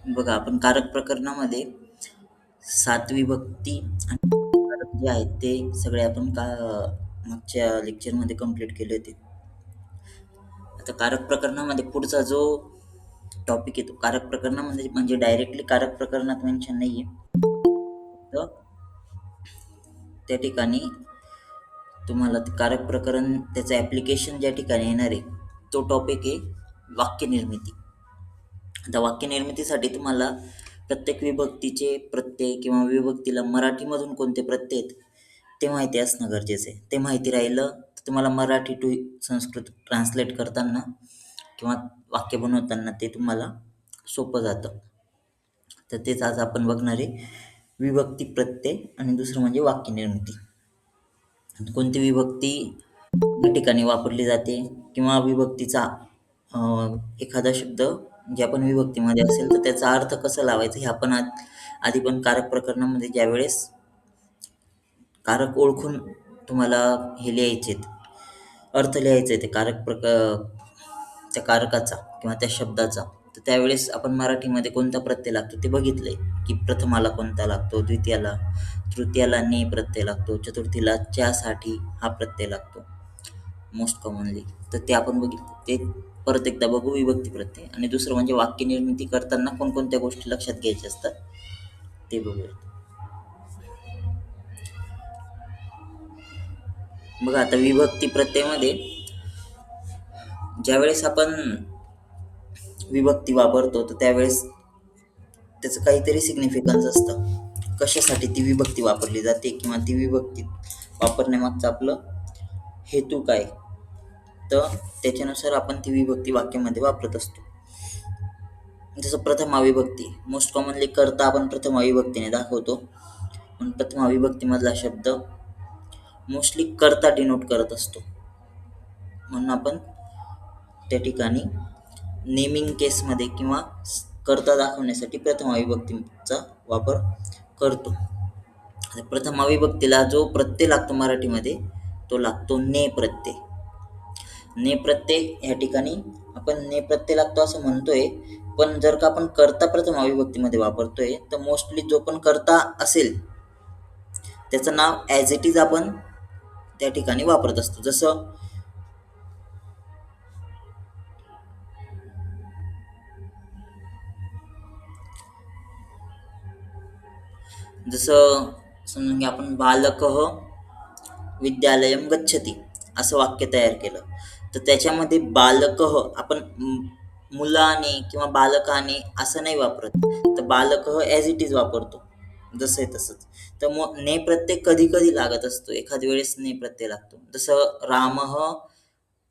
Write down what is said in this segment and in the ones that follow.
बघा, आपण कारक प्रकरणामध्ये 7 विभक्ती आणि कारक जे आहेत ते सगळे आपण मागच्या लेक्चरमध्ये कंप्लीट केले होते. आता कारक प्रकरणामध्ये पुढचा जो टॉपिक येतो, कारक प्रकरणामध्ये म्हणजे डायरेक्टली कारक प्रकरणात मेन्शन नाहीये. तर त्या ठिकाणी तुम्हाला ते कारक प्रकरण त्याचं ॲप्लिकेशन ज्या ठिकाणी येणार आहे, तो टॉपिक आहे वाक्यनिर्मिती. आता वाक्यनिर्मितीसाठी तुम्हाला प्रत्येक विभक्तीचे प्रत्यय किंवा विभक्तीला मराठीमधून कोणते प्रत्यय आहेत ते माहिती असणं गरजेचं आहे. ते माहिती राहिलं तर तुम्हाला मराठी टू संस्कृत ट्रान्सलेट करताना किंवा वाक्य बनवताना ते तुम्हाला सोपं जातं. तर तेच आज आपण बघणार आहे, विभक्ती प्रत्यय आणि दुसरं म्हणजे वाक्यनिर्मिती. कोणती विभक्ती या ठिकाणी वापरली जाते किंवा विभक्तीचा एखादा शब्द जे आपण विभक्तीमध्ये असेल तर त्याचा अर्थ कसा लावायचा हे आपण आधी पण कारक प्रकरणामध्ये ज्यावेळेस कारक ओळखून तुम्हाला हे लिहायचेत, अर्थ लिहायचे ते त्या कारकाचा किंवा त्या शब्दाचा, तर त्यावेळेस आपण मराठीमध्ये कोणता प्रत्यय लागतो ते बघितलंय, की प्रथमाला कोणता लागतो, द्वितीयाला, तृतीयाला ने प्रत्यय लागतो, चतुर्थीला च्यासाठी हा प्रत्यय लागतो मोस्ट कॉमनली. तर ते आपण बघितलं, ते परत एकदा बघू विभक्ती प्रत्यय. आणि दुसरं म्हणजे वाक्य निर्मिती करताना कोणकोणत्या गोष्टी लक्षात घ्यायच्या असतात ते बघूया. बघा, आता विभक्ती प्रत्ययमध्ये ज्यावेळेस आपण विभक्ती वापरतो तर त्यावेळेस त्याचं काहीतरी सिग्निफिकन्स असतं, कशासाठी ती विभक्ती वापरली जाते किंवा ती विभक्ती वापरण्यामागचं आपलं हेतू काय, तर त्याच्यानुसार आपण ती विभक्ती वाक्यामध्ये वापरत असतो. जसं प्रथमा विभक्ती, मोस्ट कॉमनली करता आपण प्रथमा विभक्तीने दाखवतो, पण प्रथमा विभक्तीमधला शब्द मोस्टली करता डिनोट करत असतो, म्हणून आपण त्या ठिकाणी नेमिंग केसमध्ये किंवा करता दाखवण्यासाठी प्रथमा विभक्तीचा वापर करतो. प्रथमा विभक्तीला जो प्रत्यय लागतो मराठीमध्ये तो लागतो ने प्रत्यय. ने प्रत्यय ह्या ठिकाणी आपण ने प्रत्यय लागतो असं म्हणतोय, पण जर का आपण कर्ता प्रथमा विभक्तीमध्ये वापरतोय तर मोस्टली जो पण कर्ता असेल त्याचं नाव ॲज इट इज आपण त्या ठिकाणी वापरत असतो. जसं समजून घ्या, आपण बालकः विद्यालयं गच्छति असं वाक्य तयार केलं, तर त्याच्यामध्ये बालकः आपण मुलाने किंवा बालकाने असं नाही वापरत, तर बालकः ॲज इट इज वापरतो, जसं आहे तसंच. तर मग ने प्रत्यय कधी कधी लागत असतो, एखाद्या वेळेस ने प्रत्यय लागतो. जसं रामः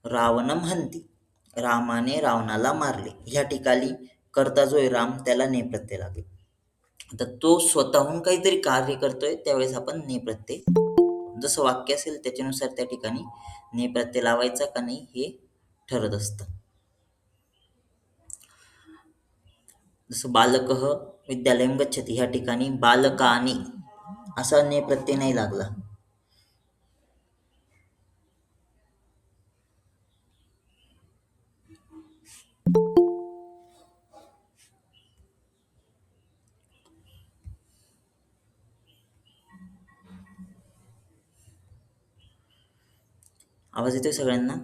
रावणं हन्ति, रामाने रावणाला मारले, ह्या ठिकाणी कर्ता जो आहे राम त्याला ने प्रत्यय लागेल. तर तो स्वतःहून काहीतरी कार्य करतोय त्यावेळेस आपण ने प्रत्यय, जसं वाक्य असेल त्याच्यानुसार त्या ठिकाणी ने प्रत्यय लावायचा का नाही हे ठरत असतं. जसं बालकः विद्यालयं गच्छति, ह्या ठिकाणी बालकाने असा ने प्रत्यय नाही लागला. आवाज येतोय सगळ्यांना?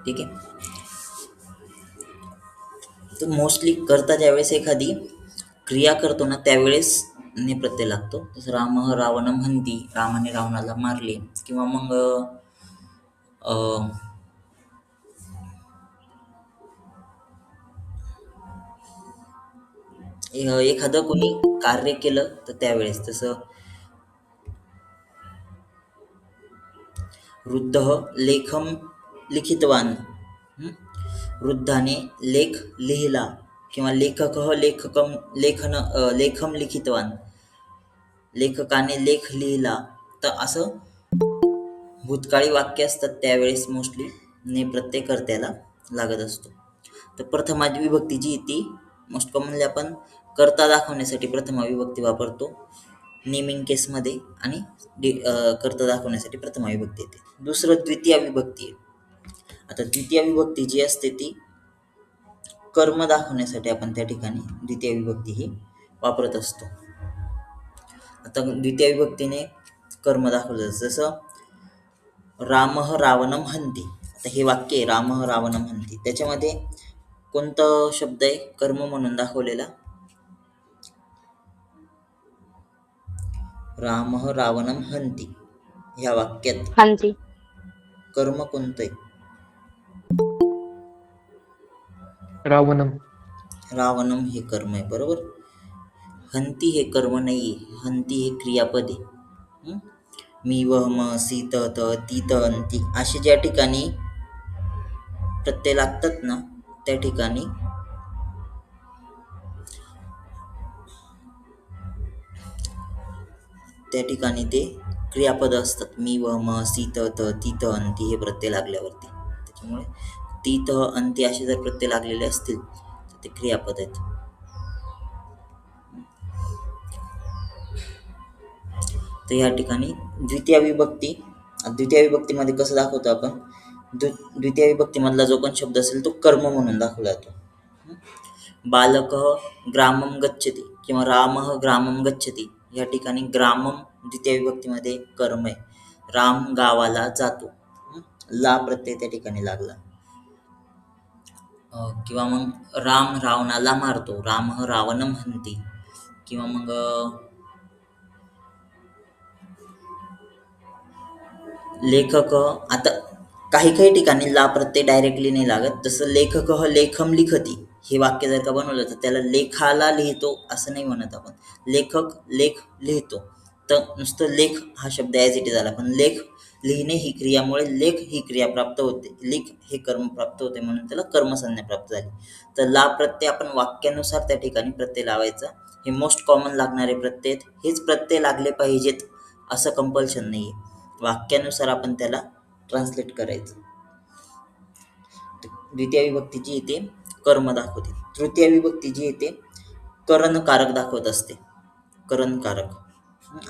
ठीक आहे. तर मोस्टली करता ज्यावेळेस एखादी क्रिया करतो ना त्यावेळेस ने प्रत्यय लागतो. जसं रामः रावणं हन्ति, रामाने रावणाला मारले, किंवा मग एखादं कोणी कार्य केलं तर त्यावेळेस, जसं वृद्धः लेखम लिखितवान, वृद्धाने लेख लिहिला, किंवा लेखकः लेखम लिखितवान, लेखकाने लेख लिहिला, तर असं भूतकाळी वाक्य असतात त्यावेळेस मोस्टली ने प्रत्यय कर्त्याला लागत असतो. तर प्रथमा विभक्ती जी ती मोस्ट कॉमनली आपण कर्ता दाखवण्यासाठी प्रथमा विभक्ती वापरतो नेमिंग केसमध्ये, आणि कर्ता दाखवण्यासाठी प्रथमा विभक्ती येते. दुसरं द्वितीय विभक्ती आहे. आता द्वितीय विभक्ती जी असते ती कर्म दाखवण्यासाठी आपण त्या ठिकाणी द्वितीय विभक्ती ही वापरत असतो. आता द्वितीय विभक्तीने कर्म दाखवलं जसं रामः रावणम हंती. आता हे वाक्य आहे रामः रावणम हंती, त्याच्यामध्ये कोणतं शब्द आहे कर्म म्हणून दाखवलेला? रामः रावणम हंती ह्या वाक्यात हंती कर्म कोणतं आहे? रावणम. रावणम हे कर्म आहे, बरोबर. हंती हे कर्म नाहीये, हंती हे क्रियापद आहे. मी वह म सी त त ती त अंती असे ज्या ठिकाणी प्रत्यय लागतात ना, त्या ठिकाणी ते क्रियापद असतात. मी व म सी त त ती त अंती हे प्रत्यय लागल्यावरती. त्याच्यामुळे ती त अंती असे जर प्रत्यय लागलेले असतील तर ते क्रियापद आहेत. तर या ठिकाणी द्वितीय विभक्तीमध्ये कसं दाखवतो आपण? द्वितीय विभक्तीमधला जो पण शब्द असेल तो कर्म म्हणून दाखवला जातो. बालकः ग्रामं गच्छति किंवा रामः ग्रामं गच्छति, या ठिकाणी ग्रामम द्वितीय विभक्तीमध्ये कर्म आहे. राम गावाला जातो, ला प्रत्यय त्या ठिकाणी लागला. किंवा मग राम रावणाला मारतो, रामः रावणम हंती. किंवा मग लेखक, आता काही ठिकाणी ला प्रत्यय डायरेक्टली नाही लागत. जसं लेखकः लेखम लिखती हे वाक्य जर का बनवलं तर त्याला लेखाला लिहितो असं नाही म्हणत आपण. लेखक लेख लिहितो, तर नुसतं लेख हा शब्द ॲज इट इज आला, पण लेख लिहिणे ही क्रियामुळे लेख ही क्रिया प्राप्त होते, लेख हे कर्म प्राप्त होते, म्हणून त्याला कर्मसंज्ञा प्राप्त झाली. तर ला प्रत्यय आपण वाक्यानुसार त्या ठिकाणी प्रत्यय लावायचा. हे मोस्ट कॉमन लागणारे प्रत्यय आहेत. हेच प्रत्यय लागले पाहिजेत असं कंपल्शन नाही आहे. वाक्यानुसार आपण त्याला ट्रान्सलेट करायचं. द्वितीय विभक्ती जी येते कर्म दाखवते. तृतीय विभक्ती जी येते करणकारक दाखवत असते. करणकारक.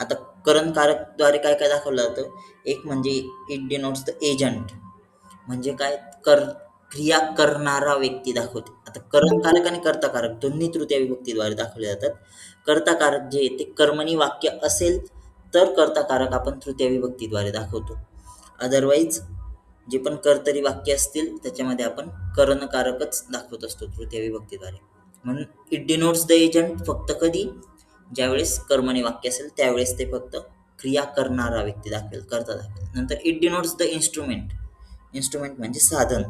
आता करणकारकद्वारे काय काय दाखवलं जातं? एक म्हणजे इट डिनोट्स द एजंट, म्हणजे काय? क्रिया करणारा व्यक्ती दाखवते. आता करणकारक आणि कर्ताकारक दोन्ही तृतीय विभक्तीद्वारे दाखवले जातात. कर्ताकारक जे ते कर्मणी वाक्य असेल तर कर्ताकारक आपण तृतीय विभक्तीद्वारे दाखवतो. अदरवाईज जे पण कर्तरी वाक्य असतील त्याच्यामध्ये आपण करणकारकच दाखवत असतो तृतीय विभक्तीद्वारे. म्हणून इट डिनोट्स द एजंट फक्त कधी? ज्यावेळेस कर्मणी वाक्य असेल त्यावेळेस ते फक्त क्रिया करणारा व्यक्ती दाखवेल, कर्ता दाखवेल. नंतर इट डिनोट्स द इन्स्ट्रुमेंट म्हणजे साधन.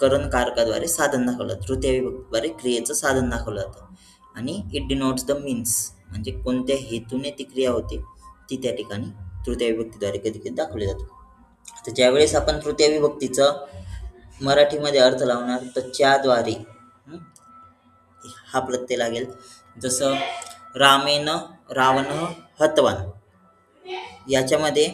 करणकारकाद्वारे साधन दाखवलं, तृतीय विभक्तीद्वारे क्रियेचं साधन दाखवलं जातं. आणि इट डिनोट्स द मीन्स म्हणजे कोणत्या हेतूने ती क्रिया होते ती त्या ठिकाणी तृतीय विभक्तीद्वारे कधी कधी दाखवली जाते. तर ज्यावेळेस आपण तृतीय विभक्तीचं मराठीमध्ये अर्थ लावणार तर च्याद्वारे हा प्रत्यय लागेल. जसं रामेन रावण हतवान, याच्यामध्ये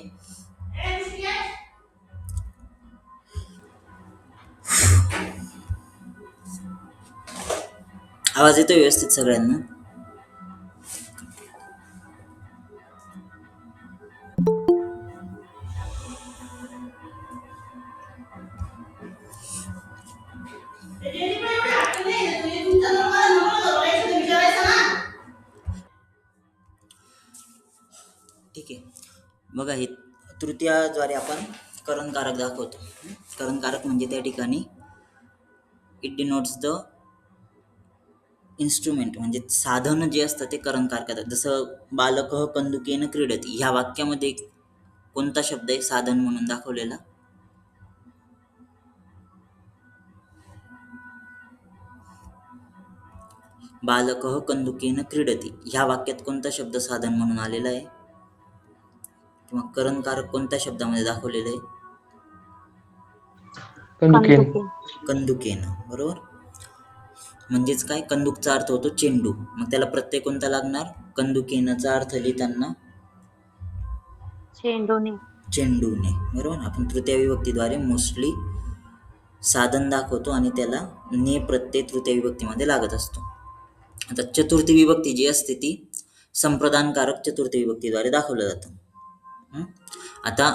आवाज येतो व्यवस्थित सगळ्यांना? ठीक आहे. बघा, हे तृतीयाद्वारे आपण करणकारक दाखवतो. करणकारक म्हणजे त्या ठिकाणी इट डिनोट्स द इन्स्ट्रुमेंट म्हणजे साधन जे असतं ते करणकारक. जसं बालकः कंदुकेन क्रीडती ह्या वाक्यामध्ये कोणता शब्द आहे साधन म्हणून दाखवलेला? बालकः कंदुकेन क्रीडती ह्या वाक्यात कोणता शब्द साधन म्हणून आलेला आहे? किंवा करणकारक कोणत्या शब्दामध्ये दाखवलेलं आहे? कंदुकेन. कंदुकेन, बरोबर. म्हणजेच काय, कंदुकचा अर्थ होतो चेंडू, मग त्याला प्रत्यय कोणता लागणार, कंदुकेनचा अर्थ लिहिताना चेंडूने. चेंडूने, बरोबर. आपण तृतीय विभक्तीद्वारे मोस्टली साधन दाखवतो आणि त्याला ने प्रत्यय तृतीय विभक्तीमध्ये लागत असतो. आता चतुर्थी विभक्ती जी असते ती संप्रदानकारक चतुर्थी विभक्तीद्वारे दाखवलं जातं. आता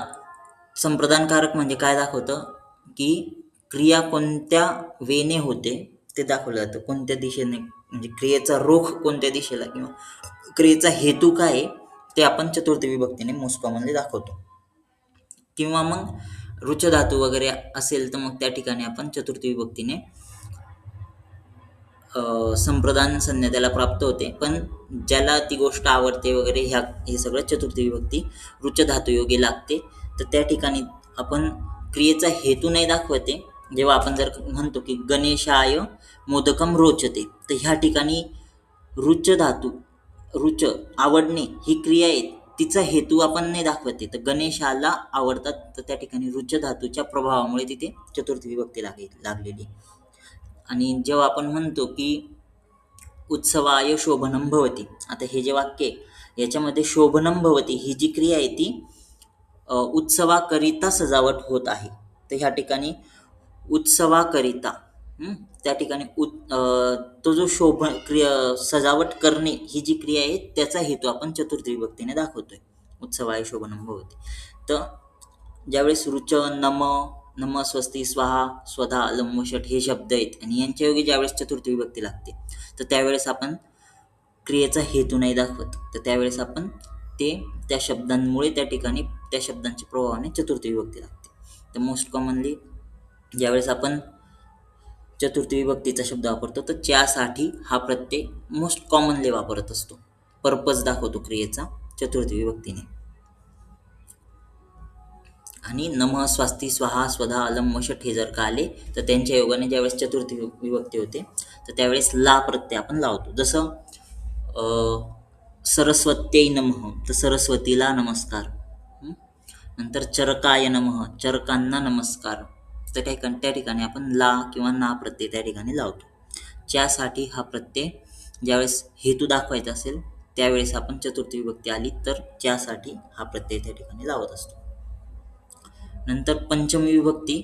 संप्रदानकारक म्हणजे काय दाखवतं, की क्रिया कोणत्या वेने होते ते दाखवलं जातं, कोणत्या दिशेने, म्हणजे क्रियेचा रोख कोणत्या दिशेला किंवा क्रियेचा हेतू काय आहे ते आपण चतुर्थी विभक्तीने मोस्ट कॉमनली दाखवतो. किंवा मग रुच धातू वगैरे असेल तर मग त्या ठिकाणी आपण चतुर्थी विभक्तीने संप्रदान संज्ञा त्याला प्राप्त होते. पण ज्याला ती गोष्ट आवडते वगैरे हे सगळं चतुर्थी विभक्ती रुच धातुयोगी लागते. तर त्या ठिकाणी आपण क्रियेचा हेतू नाही दाखवते. जेव्हा आपण जर म्हणतो की गणेशाय मोदकम रोचते, तर ह्या ठिकाणी रुच धातू, रुच आवडणे ही क्रिया आहे, तिचा हेतू आपण नाही दाखवते. तर गणेशाला आवडतात, तर त्या ठिकाणी रुच धातूच्या प्रभावामुळे तिथे चतुर्थी विभक्ती लागलेली. आणि जेव्हा आपण म्हणतो की उत्सवाय शोभनम भवती, आता हे जे वाक्य आहे याच्यामध्ये शोभनम भवती ही जी क्रिया आहे ती उत्सवाकरिता सजावट होत आहे. तर ह्या ठिकाणी उत्सवाकरिता, त्या ठिकाणी तो जो सजावट करणे ही जी क्रिया आहे त्याचा हेतू आपण चतुर्थी विभक्तीने दाखवतोय, उत्सवाय शोभनम भवती. तर ज्यावेळेस रुच, नम, स्वस्ती, स्वाहा, स्वधा, अलम व षट हे शब्द आहेत आणि यांच्यायोगी ज्यावेळेस चतुर्थी विभक्ती लागते तर त्यावेळेस आपण क्रियेचा हेतू नाही दाखवत. तर त्यावेळेस आपण त्या शब्दांमुळे त्या ठिकाणी त्या शब्दांच्या प्रभावाने चतुर्थी विभक्ती लागते. तर मोस्ट कॉमनली ज्यावेळेस आपण चतुर्थी विभक्तीचा शब्द वापरतो तर च्यासाठी हा प्रत्यय मोस्ट कॉमनली वापरत असतो, पर्पज दाखवतो क्रियेचा चतुर्थी विभक्तीने. आणि नमः, स्वास्ती, स्वाहा, स्वधा, अलम व षट हे जर का आले तर त्यांच्या योगाने ज्यावेळेस चतुर्थी विभक्ती होते तर त्यावेळेस ला प्रत्यय आपण लावतो. जसं सरस्वत्यै नमः, तर सरस्वतीला नमस्कार. नंतर चरकाय नमः, चरकांना नमस्कार. तर त्या ठिकाणी आपण ला किंवा ना प्रत्यय त्या ठिकाणी लावतो. च्यासाठी हा प्रत्यय ज्यावेळेस हेतू दाखवायचा असेल त्यावेळेस आपण चतुर्थी विभक्ती आली तर च्यासाठी हा प्रत्यय त्या ठिकाणी लावत असतो. नंतर पंचमी विभक्ती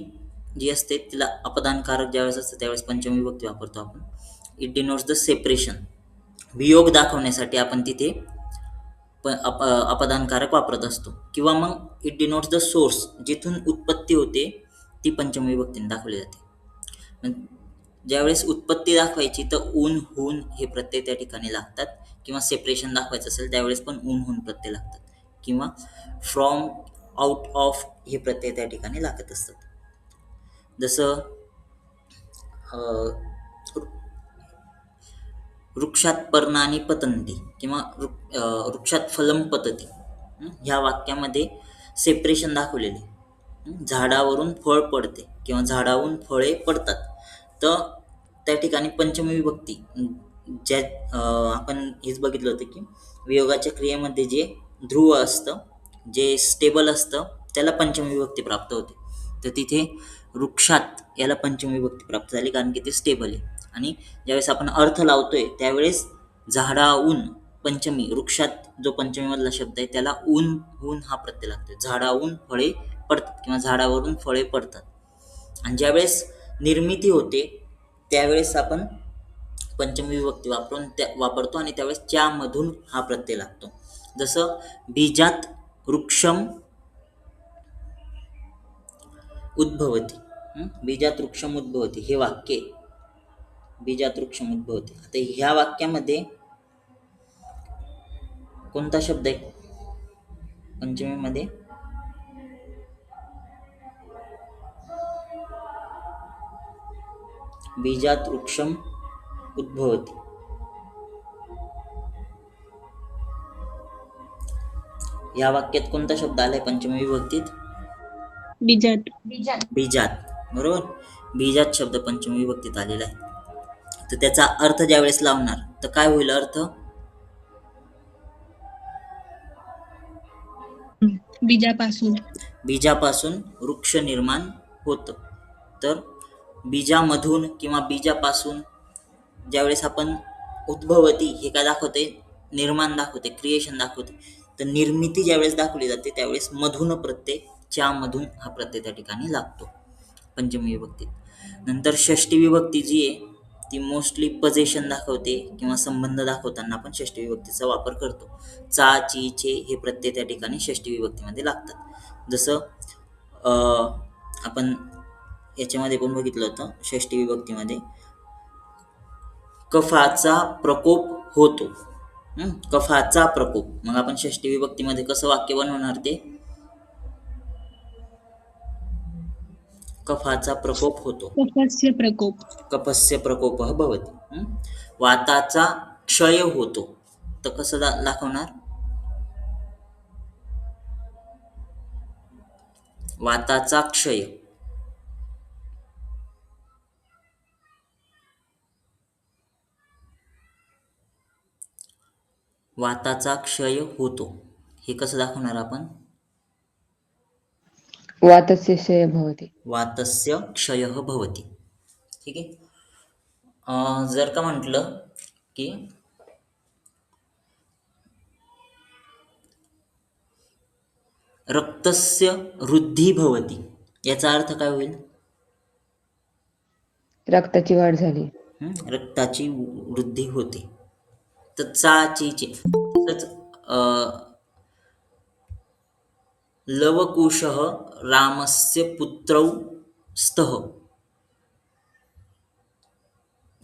जी असते तिला अपदानकारक ज्यावेळेस असतं त्यावेळेस पंचमी विभक्ती वापरतो आपण. इट डिनोट्स द सेपरेशन, वियोग दाखवण्यासाठी आपण तिथे अपदानकारक वापरत असतो. किंवा मग इट डिनोट्स द सोर्स, जिथून उत्पत्ती होते ती पंचमी विभक्तीने दाखवली जाते. ज्यावेळेस उत्पत्ती दाखवायची तर ऊन, हून हे प्रत्यय त्या ठिकाणी लागतात. किंवा सेपरेशन दाखवायचं असेल त्यावेळेस पण ऊन, हून प्रत्यय लागतात. किंवा फ्रॉम, आउट ऑफ हे प्रत्यय त्या ठिकाणी लागत असतात. जसं वृक्षात पर्णानी पतंती किंवा वृक्षात फलम पतती ह्या वाक्यामध्ये सेपरेशन दाखवलेले, झाडावरून फळ पडते किंवा झाडावरून फळे पडतात. तर त्या ठिकाणी पंचमी विभक्ती ज्या आपण हेच बघितलं होतं की वियोगाच्या क्रियेमध्ये जे ध्रुव असतं, जे स्टेबल असतं त्याला पंचमी विभक्ती प्राप्त होते. तर तिथे वृक्षात याला पंचमी विभक्ती प्राप्त झाली कारण की ते स्टेबल आहे. आणि ज्यावेळेस आपण अर्थ लावतोय त्यावेळेस झाडाऊन पंचमी, वृक्षात जो पंचमी मधला शब्द आहे त्याला ऊन, हून हा प्रत्यय लागतो. झाडाऊन फळे पडतात किंवा झाडावरून फळे पडतात. आणि ज्यावेळेस निर्मिती होते त्यावेळेस आपण पंचमी विभक्ती वापरतो आणि त्यावेळेस च्यामधून हा प्रत्यय लागतो. जसं बीजात वृक्षम उद्भवती, बीजात वृक्षम उद्भवती हे वाक्य, बीजात वृक्षम उद्भवती. आता ह्या वाक्यामध्ये कोणता शब्द आहे पंचमीमध्ये? बीजात वृक्षम उद्भवती. या वाक्यात कोणता शब्द आलाय पंचमी विभक्तीत? बीजात. बीजात, बरोबर. बीजात शब्द पंचमी विभक्तीत आलेला आहे. तर त्याचा अर्थ ज्यावेळेस लावणार तर काय होईल अर्थ? बीजापासून वृक्ष निर्माण होतं. तर बीजामधून किंवा बीजापासून ज्यावेळेस आपण उद्भवती हे काय दाखवते, निर्माण दाखवते, क्रिएशन दाखवते. तर निर्मिती ज्यावेळेस दाखवली जाते त्यावेळेस मधून प्रत्यय, च्या मधून हा प्रत्यय त्या ठिकाणी लागतो पंचमी विभक्तीत. नंतर षष्टी विभक्ती जी आहे ती मोस्टली पोझिशन दाखवते किंवा संबंध दाखवताना आपण षष्टी विभक्तीचा वापर करतो. चा, ची, चे हे प्रत्यय त्या ठिकाणी षष्टी विभक्तीमध्ये लागतात. जसं आपण याच्यामध्ये पण बघितलं होतं षष्टी विभक्तीमध्ये कफाचा प्रकोप होतो. कफाचा प्रकोप. मग आपण षष्टी विभक्तीमध्ये कसं वाक्य बनवणार ते, कफाचा प्रकोप होतो. कफस्य प्रकोप. कफस्य प्रकोपः भवति. वाताचा क्षय होतो. तर कसं दाखवणार, वाताचा क्षय. वाताचा क्षय होतो हे कसं दाखवणार आपण, वातस्य क्षय भवति. वातस्य क्षयः भवति. ठीक आहे. जर का म्हटलं की रक्तस्य वृद्धी भवति, याचा अर्थ काय होईल, रक्ताची वाढ झाली. रक्ताची वृद्धी होते. तर चा, ची, चे. तसंच लवकुशः रामस्य पुत्रौ स्तः,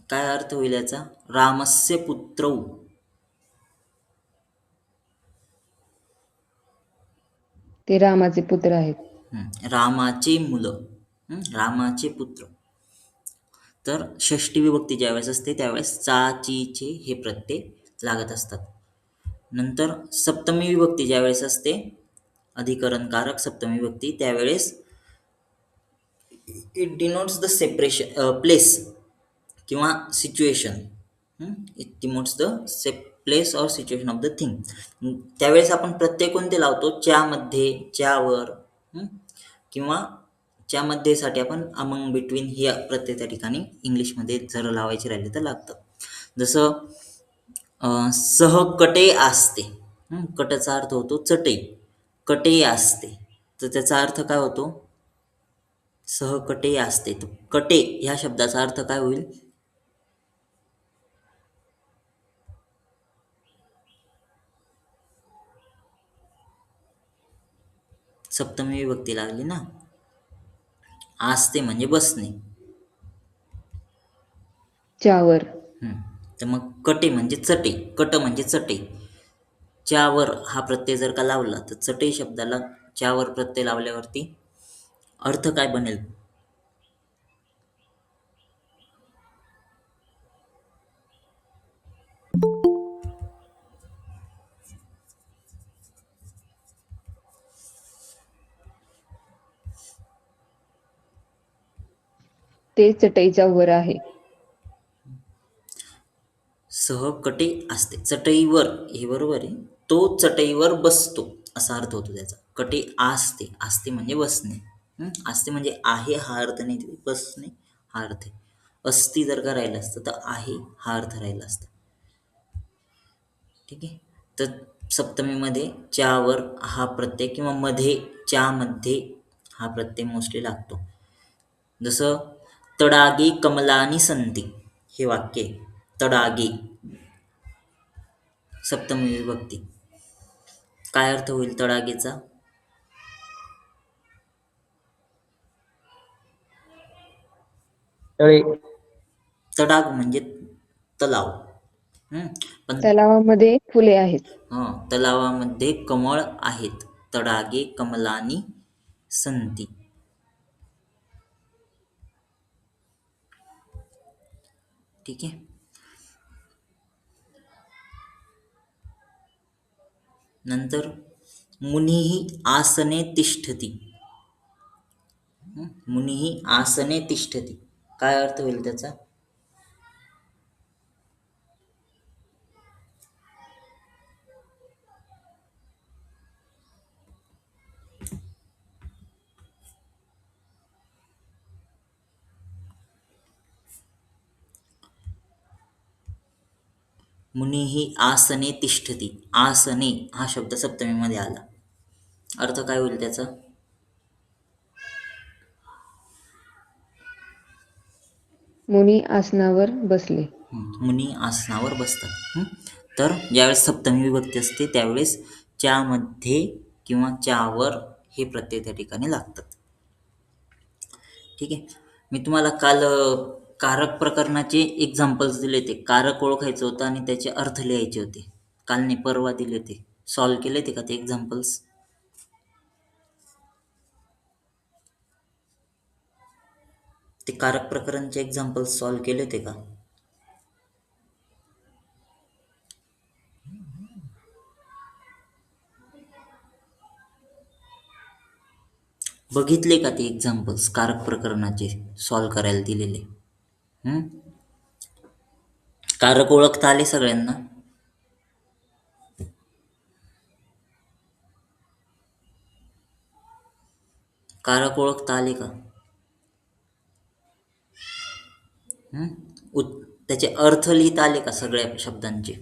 काय अर्थ होईल याचा, रामस्य पुत्रौ, ते रामाचे पुत्र आहेत. रामाचे मुलं, रामाचे पुत्र. तर षष्टी विभक्ती ज्यावेळेस असते त्यावेळेस चा, ची, चे हे प्रत्यय लागत असतात. नंतर सप्तमी विभक्ती ज्यावेळेस असते, अधिकरणकारक सप्तमी विभक्ती, त्यावेळेस it denotes the separation place किंवा situation. It denotes the place और सिच्युएशन ऑफ द थिंग. त्यावेळेस आपण प्रत्यय कोणते लावतो, च्यामध्ये, च्यावर, किंवा च्यामध्येसाठी आपण अमंग, बिटवीन हे प्रत्यय त्या ठिकाणी इंग्लिशमध्ये जर लावायचे राहिले तर लागतं. जसं सहकटे असते, कटचा अर्थ होतो चटई, कटे असते, तर त्याचा अर्थ काय होतो, सहकटे असते. तर कटे ह्या शब्दाचा अर्थ काय होईल, सप्तमी विभक्ती लागली ना, आस्ते म्हणजे बसणे. च्यावर. तर मग कटे म्हणजे चटई, कट म्हणजे चटई. च्यावर हा प्रत्यय जर का लावला तर चटई शब्दाला च्यावर प्रत्यय लावल्यावरती अर्थ काय बनेल, ते चटईच्या वर आहे. सहकटे असते, चटईवर, हे बरोबर आहे, तो चटईवर बसतो असा अर्थ होतो त्याचा. कटे आसते, आसते म्हणजे बसणे. आसते म्हणजे आहे हा अर्थ नाही, बसणे हा अर्थ आहे. अस्ति जर का राहिलं असतं तर आहे हा अर्थ राहिला असता. ठीक आहे. तर सप्तमीमध्ये च्यावर हा प्रत्यय किंवा मध्ये, च्यामध्ये हा प्रत्यय मोस्टली लागतो. जसं तडागे कमलानी संती हे वाक्य आहे. तडागे सप्तमी विभक्ती, काय अर्थ होईल तडागेचा, तळे. तडाग म्हणजे तलाव. पण तलावामध्ये फुले आहेत. तलावामध्ये कमळ आहेत. तडागे कमलानी संती. ठीक आहे. नंतर मुनिही आसने तिष्ठती, मुनिही आसने तिष्ठती, काय अर्थ होईल त्याचा, मुनिः आसने तिष्ठती. आसने हा शब्द सप्तमीमध्ये आला. अर्थ काय होईल त्याचा? मुनी आसनावर बसले. मुनी आसनावर बसतात. तर ज्यावेळेस सप्तमी विभक्ती असते त्यावेळेस च्यामध्ये किंवा च्यावर हे प्रत्यय त्या ठिकाणी लागतात. ठीक आहे. मी तुम्हाला काल कारक प्रकरणाचे एक्झाम्पल्स दिले होते. कारक ओळखायचं होतं आणि त्याचे अर्थ लिहायचे होते. काल नाही, परवा दिले होते. सॉल्व्ह केले होते का ते एक्झाम्पल्स? ते कारक प्रकरणचे एक्झाम्पल्स सॉल्व्ह केले होते का? बघितले का ते एक्झाम्पल्स कारक प्रकरणाचे सॉल्व्ह करायला दिलेले? कारक ओळखता आले सगळ्यांना? कारक ओळखता आले का? त्याचे अर्थ लिहिता आले का सगळ्या शब्दांचे?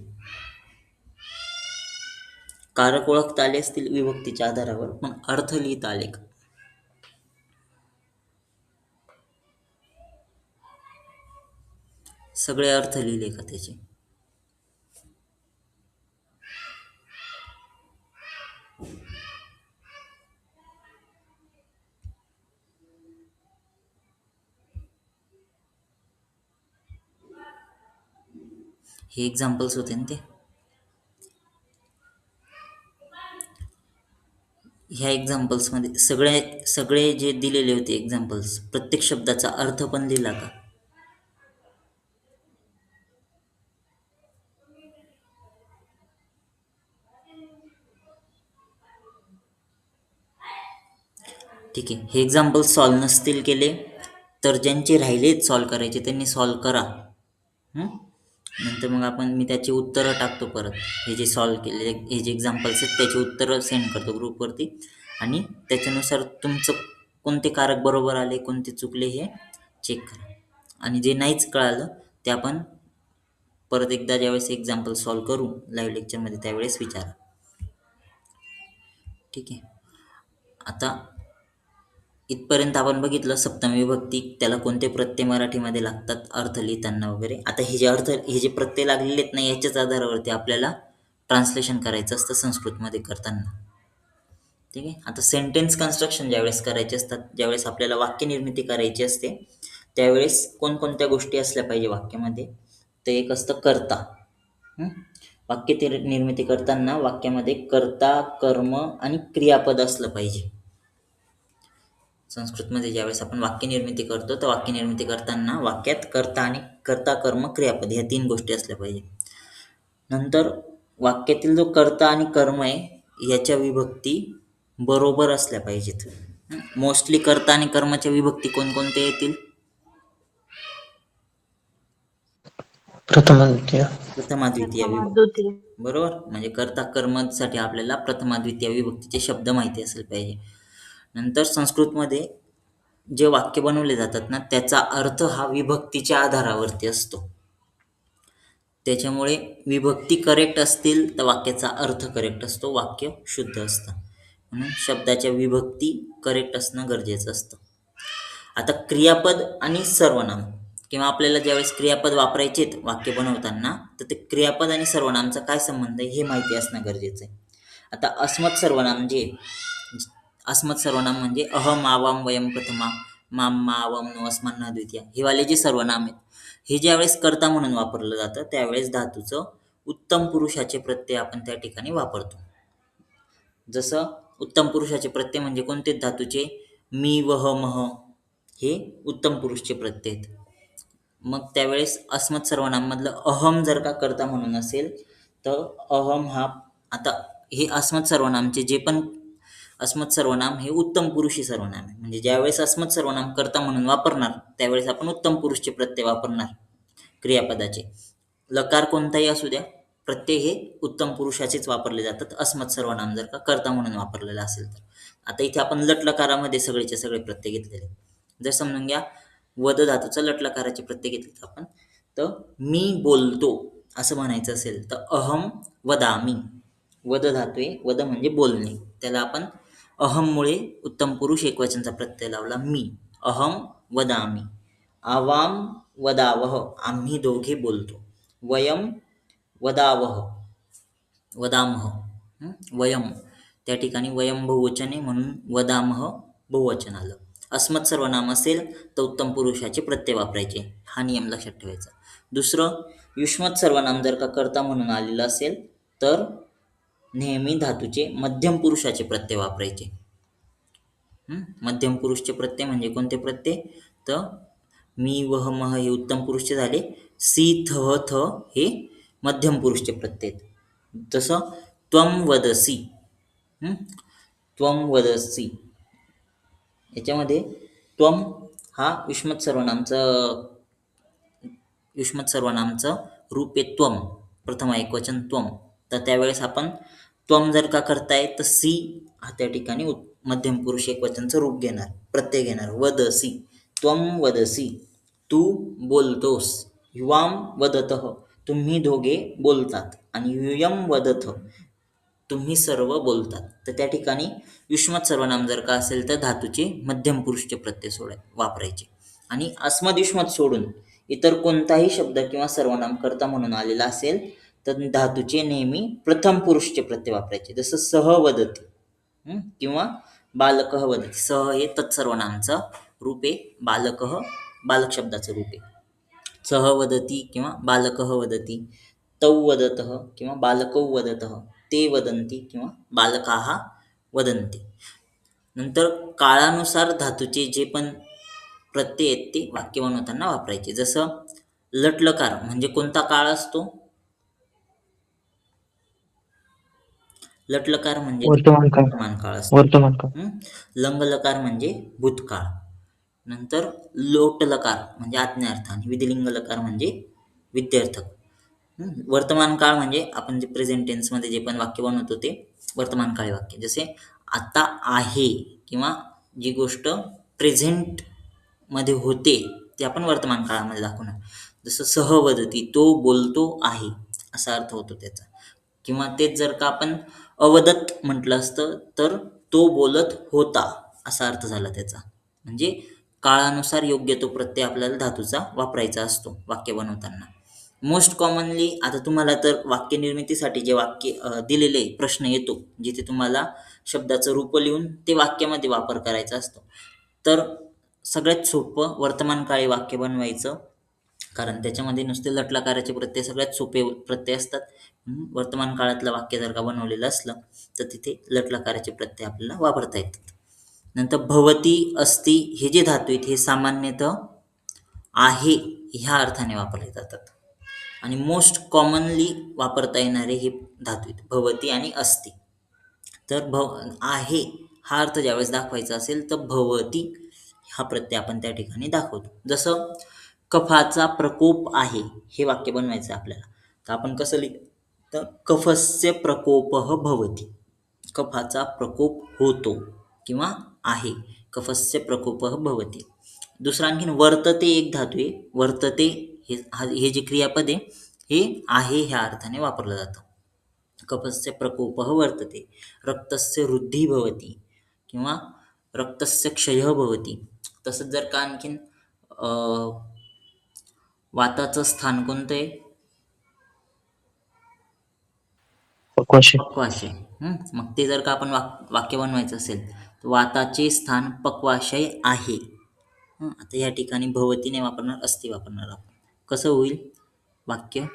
कारक ओळखता आले असतील विभक्तीच्या आधारावर, पण अर्थ लिहिता आले का? सगळे अर्थ लिहिले का त्याचे? हे एक्झाम्पल्स होते ना ते. ह्या एक्झाम्पल्समध्ये सगळे जे दिलेले होते एक्झाम्पल्स, प्रत्येक शब्दाचा अर्थ पण लिहिला का? ठीक आहे. हे एक्झाम्पल्स सॉल्व्ह नसतील केले तर ज्यांचे राहिलेत सॉल्व्ह करायचे त्यांनी सॉल्व्ह करा. नंतर मग मी त्याची उत्तरं टाकतो परत. हे जे सॉल्व्ह केले, हे जे एक्झाम्पल्स आहेत त्याची उत्तरं सेंड करतो ग्रुपवरती आणि त्याच्यानुसार तुमचं कोणते कारक बरोबर आले, कोणते चुकले हे चेक करा. आणि जे नाहीच कळालं ते आपण परत एकदा ज्यावेळेस एक्झाम्पल सॉल्व्ह करू लाईव्ह लेक्चरमध्ये त्यावेळेस विचारा. ठीक आहे. आता इथपर्यंत आपण बघितलं सप्तमी विभक्ती, त्याला कोणते प्रत्यय मराठीमध्ये लागतात अर्थ लिहिताना वगैरे. आता हे जे प्रत्यय लागलेले आहेत ना, याच्याच आधारावरती आपल्याला ट्रान्सलेशन करायचं असतं संस्कृतमध्ये करताना. ठीक आहे. आता सेंटेन्स कन्स्ट्रक्शन ज्यावेळेस करायचे असतात, ज्यावेळेस आपल्याला वाक्य निर्मिती करायची असते त्यावेळेस कोणकोणत्या गोष्टी असल्या पाहिजे वाक्यामध्ये? ते एक असतं कर्ता. वाक्य निर्मिती करताना वाक्यामध्ये कर्ता, कर्म आणि क्रियापद असलं पाहिजे. संस्कृतमध्ये ज्यावेळेस आपण वाक्य निर्मिती करतो तर वाक्य निर्मिती करताना वाक्यात कर्ता, कर्म, क्रियापद ह्या 3 गोष्टी असल्या पाहिजे. नंतर वाक्यातील जो कर्ता आणि कर्म आहे याच्या विभक्ती बरोबर असल्या पाहिजेत. मोस्टली कर्ता आणि कर्माच्या विभक्ती कोणकोणत्या येतील? प्रथमा द्वितीय. प्रथमा द्वितीय विभक्ती. बरोबर. म्हणजे कर्ता कर्मसाठी आपल्याला प्रथमा द्वितीय विभक्तीचे शब्द माहिती असले पाहिजे. नंतर संस्कृतमध्ये जे वाक्य बनवले जातात ना त्याचा अर्थ हा विभक्तीच्या आधारावरती असतो. त्याच्यामुळे विभक्ती करेक्ट असतील तर वाक्याचा अर्थ करेक्ट असतो, वाक्य शुद्ध असतं. म्हणून शब्दाच्या विभक्ती करेक्ट असणं गरजेचं असतं. आता क्रियापद आणि सर्वनाम किंवा आपल्याला ज्यावेळेस क्रियापद वापरायचे वाक्य बनवताना तर ते क्रियापद आणि सर्वनामचा काय संबंध आहे हे माहिती असणं गरजेचं आहे. आता अस्मत् सर्वनाम म्हणजे अहम, आवाम, वयम, प्रथमा, माम, मा, वम, नो, अस्मान, न, द्वितीय हे वाले जे सर्वनाम आहेत हे ज्यावेळेस कर्ता म्हणून वापरलं जातं त्यावेळेस धातूचं उत्तम पुरुषाचे प्रत्यय आपण त्या ठिकाणी वापरतो. जसं उत्तम पुरुषाचे प्रत्यय म्हणजे कोणते धातूचे? मी, वह, मह हे उत्तम पुरुषचे प्रत्यय आहेत. मग त्यावेळेस अस्मत् सर्वनाम मधलं अहम जर का कर्ता म्हणून असेल तर अहम हा, आता हे अस्मत् सर्वनामचे जे पण अस्मत् सर्वनाम हे उत्तम पुरुषी सर्वनाम आहे. म्हणजे ज्यावेळेस अस्मत् सर्वनाम कर्ता म्हणून वापरणार त्यावेळेस आपण उत्तम पुरुषचे प्रत्यय वापरणार क्रियापदाचे. लकार कोणताही असू द्या, प्रत्यय हे उत्तम पुरुषाचेच वापरले जातात अस्मत् सर्वनाम जर का कर्ता म्हणून वापरलेला असेल तर. आता इथे आपण लट लकारामध्ये सगळेचे सगळे प्रत्यय घेतलेले. जर समजून घ्या वद धातूचा लट लकाराचे प्रत्यय घेतले आपण तर मी बोलतो असं म्हणायचं असेल तर अहम वदामी. वद धातू आहे, वद म्हणजे बोलणे, त्याला आपण अहममुळे उत्तम पुरुष एकवचनचा प्रत्यय लावला मी. अहम वदामी. आवाम वदावह, आम्ही दोघे बोलतो. वयम वदावह, वदामह. वयम, त्या ठिकाणी वयम बहुवचन आहे म्हणून वदामह बहुवचन आलं. अस्मत् सर्वनाम असेल तर उत्तम पुरुषाचे प्रत्यय वापरायचे, हा नियम लक्षात ठेवायचा. दुसरं, युष्मत सर्वनाम जर का कर्ता म्हणून आलेलं असेल तर नेहमी धातूचे मध्यम पुरुषाचे प्रत्यय वापरायचे. मध्यम पुरुषचे प्रत्यय म्हणजे कोणते प्रत्यय, तर मी वह मह हे उत्तम पुरुषचे झाले, सी थ थ हे मध्यम पुरुषचे प्रत्यय. तसं त्वम वदसी, त्वम वदसी याच्यामध्ये त्वम हा युष्मत सर्वनामचं रूप आहे त्वम, प्रथम एकवचन त्वम. तर त्यावेळेस आपण त्वम जर का करताय तर सी हा त्या ठिकाणी मध्यम पुरुष एकवचनचं रूप घेणार, प्रत्यय घेणार. वदसी, त्वम वदसी, तू बोलतोस. युवाम वदतः, तुम्ही दोघे बोलतात. आणि युयम वदथ, तुम्ही सर्व बोलतात. तर त्या ठिकाणी युष्मत सर्वनाम जर का असेल तर धातूचे मध्यम पुरुषचे प्रत्यय वापरायचे. आणि अस्मद युष्मत सोडून इतर कोणताही शब्द किंवा सर्वनाम कर्ता म्हणून आलेला असेल तर धातूचे नेहमी प्रथम पुरुषचे प्रत्यय वापरायचे. जसं सह वदती किंवा बालकः वदती. सह हे तत्सर्वनामचं रूप आहे, बालकः बालक शब्दाचं रूप आहे. सह वदती किंवा बालकः वदती, तौ वदतः किंवा बालकौ वदतः, ते वदन्ति किंवा बालकाः वदन्ति. नंतर काळानुसार धातूचे जे पण प्रत्यय आहेत ते वाक्य बनवताना वापरायचे. जसं लटलकार म्हणजे कोणता काळ असतो, लटलकार म्हणजे वर्तमान काळ. वर्तमान काळ असतो. वर्तमान काळ. लंगलकार म्हणजे भूतकाळ. नंतर लोटलकार म्हणजे आज्ञार्थ आणि विधिलिंग लकार म्हणजे विद्यार्थक. वर्तमान काळ म्हणजे आपण जे प्रेझेंट टेन्समध्ये जे पण वाक्य बनवतो ते वर्तमान काळी वाक्य. जसे आता आहे किंवा जी गोष्ट प्रेझेंटमध्ये होते ते आपण वर्तमान काळामध्ये दाखवणार. जसं सहवदती, तो बोलतो आहे असा अर्थ होतो त्याचा. किंवा तेच जर का आपण अवदत म्हटलं असतं तर तो बोलत होता असा अर्थ झाला त्याचा. म्हणजे काळानुसार योग्य तो प्रत्यय आपल्याला धातूचा वापरायचा असतो वाक्य बनवताना. मोस्ट कॉमनली आता तुम्हाला तर वाक्य निर्मितीसाठी जे वाक्य दिलेले प्रश्न येतो, जिथे तुम्हाला शब्दाचं रूप लिहून ते वाक्यामध्ये वापर करायचा असतो, तर सगळ्यात सोपं वर्तमानकाळी वाक्य बनवायचं, कारण त्याच्यामध्ये नुसते लटलकाराचे प्रत्यय सगळ्यात सोपे प्रत्यय असतात. वर्तमान काळातलं वाक्य जर का बनवलेलं असलं तर तिथे लटलकाराचे प्रत्यय आपल्याला वापरता येतात. नंतर भवती, अस्ति हे जे धातू आहेत हे सामान्यतः आहे ह्या अर्थाने वापरले जातात. आणि मोस्ट कॉमनली वापरता येणारे हे धातू आहेत भवती आणि अस्ति. तर आहे हा अर्थ ज्यावेळेस दाखवायचा असेल तर भवती हा प्रत्यय आपण त्या ठिकाणी दाखवतो. जसं कफाचा प्रकोप आहे हे वाक्य बनवायचं आपल्याला, तर आपण कसं तर कफस्य प्रकोपः भवति, कफाचा प्रकोप होतो किंवा आहे, कफस्य प्रकोपः भवति. दुसरा आणखीन वर्तते एक धातू आहे, वर्तते हे जे क्रियापद आहे हे आहे ह्या अर्थाने वापरलं जातं. कफस्य प्रकोपः वर्तते, रक्तस्य वृद्धी भवति किंवा रक्तस्य क्षयः भवति. तसंच जर का आणखीन वाताचं स्थान कोणतं आहे, पक्वाशय. मग ते जर का आपण वाक्य बनवायचं असेल तर वाताचे स्थान पक्वाशय आहे. आता या ठिकाणी भवतीने वापरणार, अस्ति वापरणार आपण. कसं होईल वाक्य,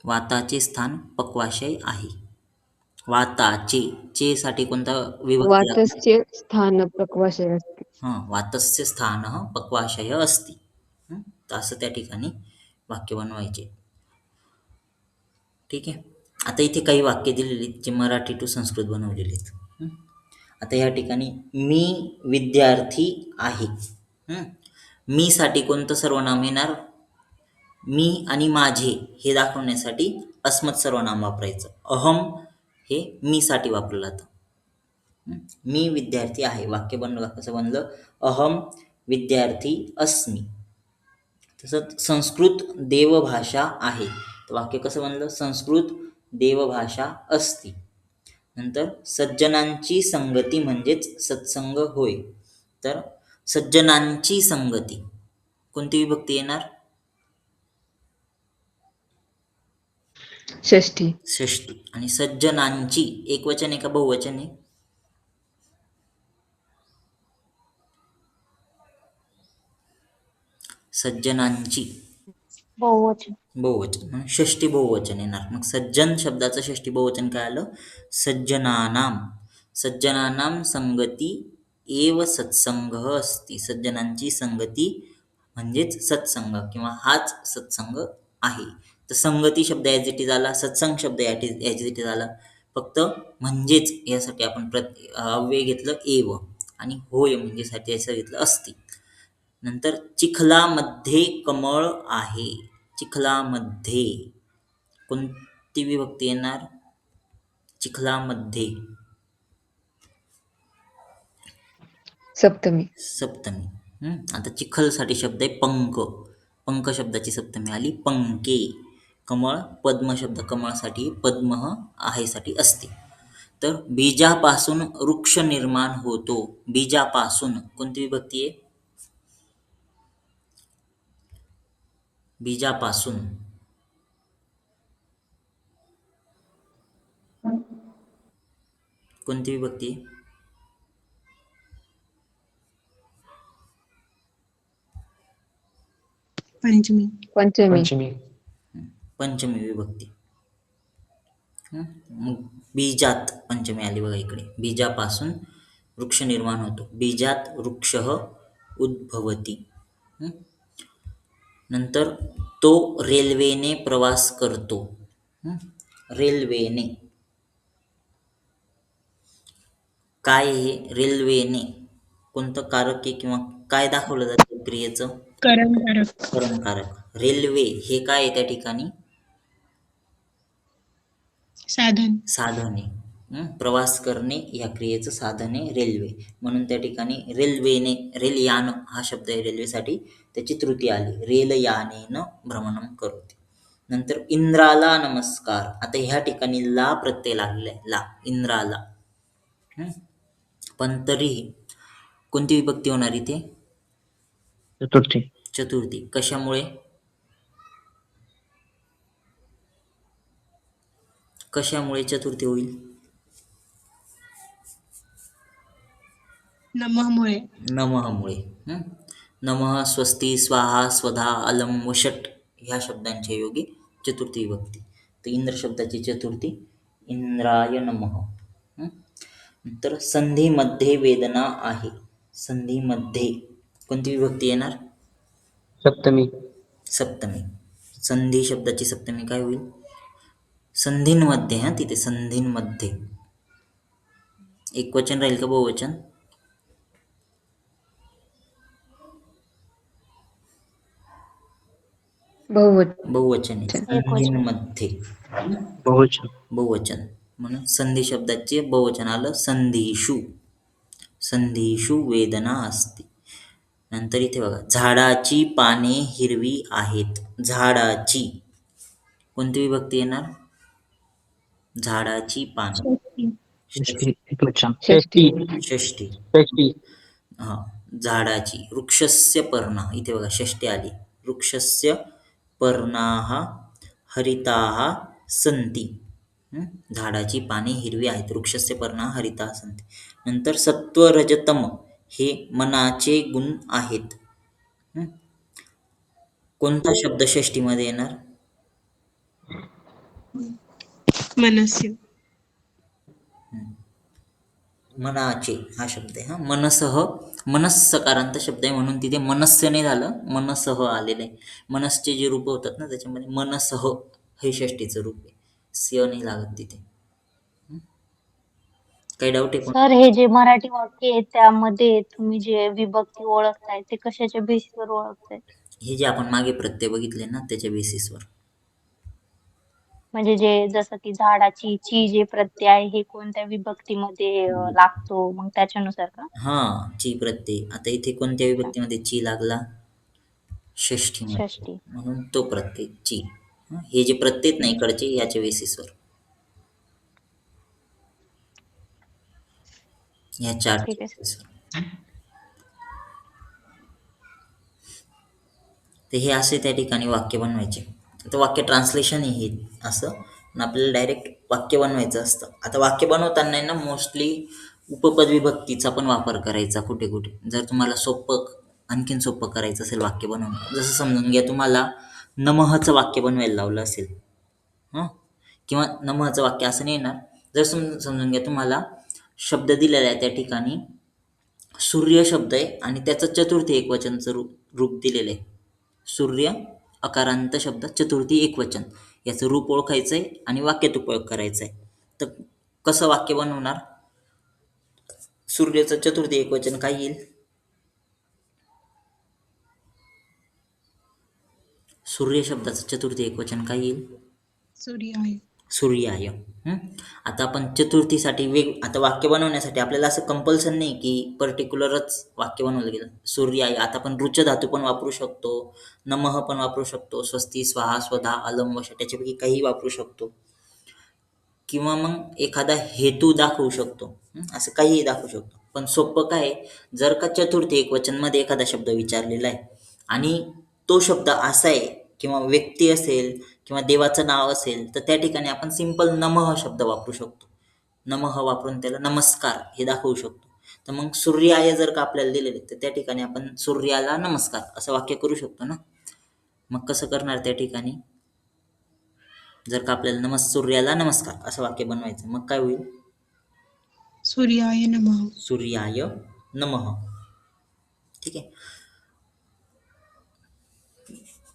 वाताचे स्थान पक्वाशय आहे. वाताचे, चे साठी कोणता विभक्ती लागणार, वातस्य स्थान पक्वाशय अस्ति. वातस्य स्थान पक्वाशय अस्ति. तर असं त्या ठिकाणी वाक्य बनवायचे. ठीक आहे. आता इथे काही वाक्य दिलेली जे मराठी टू संस्कृत बनवलेले आहेत. आता या ठिकाणी मी विद्यार्थी आहे. मी साठी कोणतं सर्वनाम येणार, मी आणि माझे हे दाखवण्यासाठी अस्मत् सर्वनाम वापरायचं. अहम हे मी साठी वापरलं जातं. मी विद्यार्थी आहे वाक्य बनलं कसं बनलं, अहम विद्यार्थी अस्मि. तसंच संस्कृत देवभाषा आहे. तर वाक्य कसं बनलं? संस्कृत देवभाषा असती. नंतर सज्जनांची संगती म्हणजेच सत्संग होय. तर सज्जनांची संगती कोणती विभक्ती येणार? षष्ठी. षष्ठी. आणि सज्जनांची एकवचन आहे का बहुवचन आहे? सज्जनांची बहुवचन. बहुवचन म्हणून षष्ठी बहुवचन येणार. मग सज्जन शब्दाचं षष्ठी बहुवचन काय आलं? सज्जनानाम. सज्जनानाम संगती एव सत्संग अस्ति. सज्जनांची संगती म्हणजेच सत्संग किंवा हाच सत्संग आहे. तर संगती शब्द ॲज इट इज आला, सत्संग शब्द ॲज इट इज आला. फक्त म्हणजेच यासाठी आपण अव्यय घेतलं एव आणि होय म्हणजे साठी याचं घेतलं अस्ति. नंतर चिखलामध्ये कमळ आहे. चिखलामध्ये कोणती विभक्ती येणार? चिखलामध्ये सप्तमी. सप्तमी. आता चिखलसाठी शब्द आहे पंक. पंक शब्दाची सप्तमी आली पंके. कमळ पद्म शब्द कमळसाठी पद्म आहे साठी असते. तर बीजापासून वृक्ष निर्माण होतो. बीजापासून कोणती विभक्ती आहे? बीजापासून कोणती विभक्ती आहे? पंचमी. पंचमी. पंचमी. पंचमी विभक्ती. मग बीजात पंचमी आली बघा इकडे. बीजापासून वृक्ष निर्माण होतो. बीजात वृक्ष उद्भवती. नंतर तो रेल्वेने प्रवास करतो. रेल्वेने काय आहे? रेल्वेने कोणतं कारक आहे किंवा काय दाखवलं जातं क्रियेचं? कर्मकारक. कर्मकारक. रेल्वे हे काय आहे त्या ठिकाणी? साधन. साधन आहे. प्रवास करणे या क्रियेचं साधन आहे रेल्वे. म्हणून त्या ठिकाणी रेल्वेने, रेलयान हा शब्द आहे रेल्वेसाठी, त्याची त्रुटी आली. रेलयानेन भ्रमणं करोति. नंतर इंद्राला नमस्कार. आता ह्या ठिकाणी ला प्रत्यय लागलेला आहे. ला, इंद्राला. पण तरीही कोणती विभक्ती होणार इथे? चतुर्थी. चतुर्थी. कशामुळे? कशामुळे चतुर्थी होईल? नमःमुळे. नमःमुळे. नमः, स्वस्ती, स्वाहा, स्वधा, अलम व षट ह्या शब्दांच्या योगी चतुर्थी विभक्ती. तर इंद्र शब्दाची चतुर्थी इंद्राय नमः. नंतर संधीमध्ये वेदना आहे. संधीमध्ये कोणती विभक्ती येणार? सप्तमी. सप्तमी. संधी शब्दाची सप्तमी काय होईल? संधींमध्ये. तिथे संधींमध्ये. एकवचन राहील का बहुवचन? बहुवचन आहे. संधींमध्ये. बहुवचन. बहुवचन म्हणून संधी शब्दाचे बहुवचन आलं संधीषु. संधीषु वेदना असते. नंतर इथे बघा, झाडाची पाने हिरवी आहेत. झाडाची कोणती विभक्ती येणार? झाडाची पाने. षष्ठी. एकवचन. षष्ठी. षष्ठी. षष्ठी. हा, झाडाची. वृक्षस्य पर्णा. इथे बघा षष्ठी आली. वृक्षस्य पर्णाः हरिताः सन्ति. झाडाची पाने हिरवी आहेत. वृक्षस्य पर्णाः हरिताः सन्ति. नंतर सत्व रजतम हे मनाचे गुण आहेत. कोणता शब्द षष्टीमध्ये येणार? मनस्य. मनाचे हा शब्द आहे. मनसह, मनस्सकारांत शब्द आहे म्हणून तिथे मनस्य नाही झालं, मनसह आलेलं आहे. मनसचे जे रूप होतात ना त्याच्यामध्ये मनसह हे षष्टीचं रूप आहे. स्य नाही लागत तिथे. काही डाऊट आहे? सर, हे जे मराठी वाक्य आहे त्यामध्ये तुम्ही जे विभक्ती ओळखताय ते कशाच्या बेसिसवर ओळखताय? हे जे आपण मागे प्रत्यय बघितले ना त्याच्या बेसिसवर. म्हणजे जे जसं की झाडाची ची जे प्रत्यय आहे हे कोणत्या विभक्तीमध्ये लागतो मग त्याच्यानुसार का? हा, ची प्रत्यय. आता इथे कोणत्या विभक्तीमध्ये ची लागला? षष्ठीमध्ये षष्टी. म्हणून तो प्रत्यय ची. हे जे प्रत्यय नाही इकडचे याच्या बेसिसवर, या ठीक चारच्या आहे. बेसिसवर. तर हे असे त्या ठिकाणी वाक्य बनवायचे. आता वाक्य ट्रान्सलेशन हे असं आणि आपल्याला डायरेक्ट वाक्य बनवायचं असतं. आता वाक्य बनवताना ना मोस्टली उपपद विभक्तीचा पण वापर करायचा कुठे कुठे, जर तुम्हाला आणखीन सोपं करायचं असेल वाक्य बनवणं. जसं समजून घ्या तुम्हाला नमःचं वाक्य बनवायला लावलं असेल, हं, किंवा नमःचं वाक्य असं नाही येणार. जर समजून घ्या तुम्हाला शब्द दिलेला आहे, त्या ठिकाणी सूर्य शब्द आहे आणि त्याचं चतुर्थी एकवचनचं रूप दिलेलं आहे. सूर्य अकारांत शब्द चतुर्थी एकवचन, याचं रूप ओळखायचं आहे आणि वाक्यात उपयोग करायचा आहे. तर कसं वाक्य बनवणार? सूर्याचं चतुर्थी एकवचन काय येईल? सूर्य शब्दाचं चतुर्थी एकवचन काय येईल? सूर्याय. सूर्याय. आता आपण चतुर्थीसाठी आता वाक्य बनवण्यासाठी आपल्याला असं कंपल्सन नाही की पर्टिक्युलरच वाक्य बनवलं गेलं. सूर्याय. आता आपण रुच धातू पण वापरू शकतो, नमः पण वापरू शकतो, स्वस्ती, स्वाहा, स्वधा, अलम, वश त्याच्यापैकी काहीही वापरू शकतो, किंवा मग एखादा हेतू दाखवू शकतो. असं काहीही दाखवू शकतो. पण सोपं काय, जर का चतुर्थी एकवचनमध्ये एखादा शब्द विचारलेला आहे आणि तो शब्द असा आहे किंवा व्यक्ती असेल किंवा देवाचं नाव असेल, तर त्या ठिकाणी आपण सिंपल नमः शब्द वापरू शकतो. नमः वापरून त्याला नमस्कार हे दाखवू शकतो. तर मग सूर्याय जर का आपल्याला दिलेले, तर त्या ठिकाणी आपण सूर्याला नमस्कार असं वाक्य करू शकतो ना. मग कसं करणार त्या ठिकाणी? जर का आपल्याला सूर्याला नमस्कार असं वाक्य बनवायचं, मग काय होईल? सूर्याय नमः. सूर्याय नमः. ठीक आहे.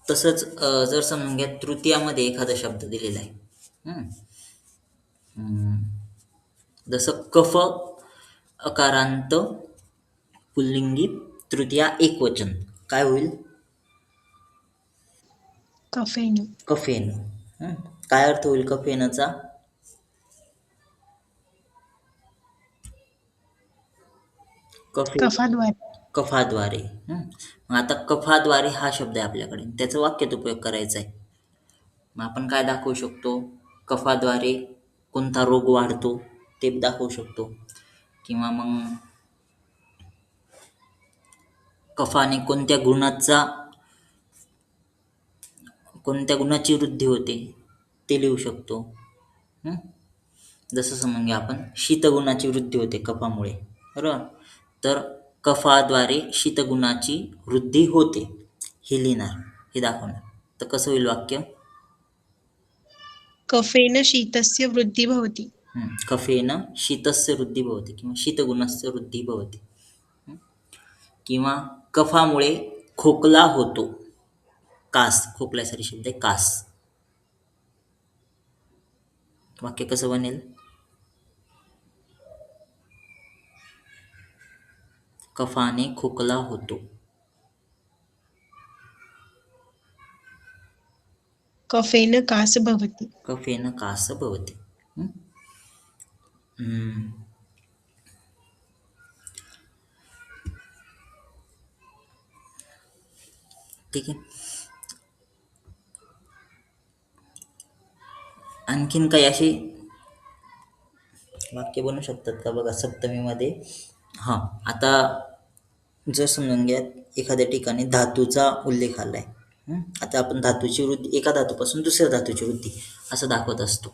तसंच जर समजून घ्या तृतीयामध्ये एखादा शब्द दिलेला आहे, जसं कफ अकारांत पुल्लिंगी तृतीया एकवचन, काय होईल? कफेन. कफेन. काय अर्थ होईल कफेनचा? कफाद्वारे. कफाद्वारे. मग आता कफाद्वारे हा शब्द आहे आपल्याकडे, त्याचा वाक्यात उपयोग करायचा आहे. मग आपण काय दाखवू शकतो? कफाद्वारे कोणता रोग वाढतो ते दाखवू शकतो, किंवा मग कफाने कोणत्या गुणाची वृद्धी होते ते लिहू शकतो. जसं समजून घ्या आपण शीतगुणाची वृद्धी होते कफामुळे, बरोबर. तर कफाद्वारे शीतगुणाची वृद्धी होते हे लिहिणार, हे दाखवणार. तर कसं होईल वाक्य? कफेन शीतस्य वृद्धी भवति. कफेन शीतस्य वृद्धी भवति किंवा शीतगुणस्य वृद्धी भवति. किंवा कफामुळे खोकला होतो. कास, खोकल्यासाठी शब्द आहे कास. वाक्य कसं बनेल? कफाने खोकला होतो. कफेन कास भवति. कफेन कास भवति. ठीक आहे. आणखीन काही अशी वाक्य बनू शकतात का बघा सप्तमीमध्ये? आता जर समजून घ्या एखाद्या ठिकाणी धातूचा उल्लेख आला आहे, आता आपण धातूची वृद्धी, एका धातूपासून दुसऱ्या धातूची वृद्धी असं दाखवत असतो.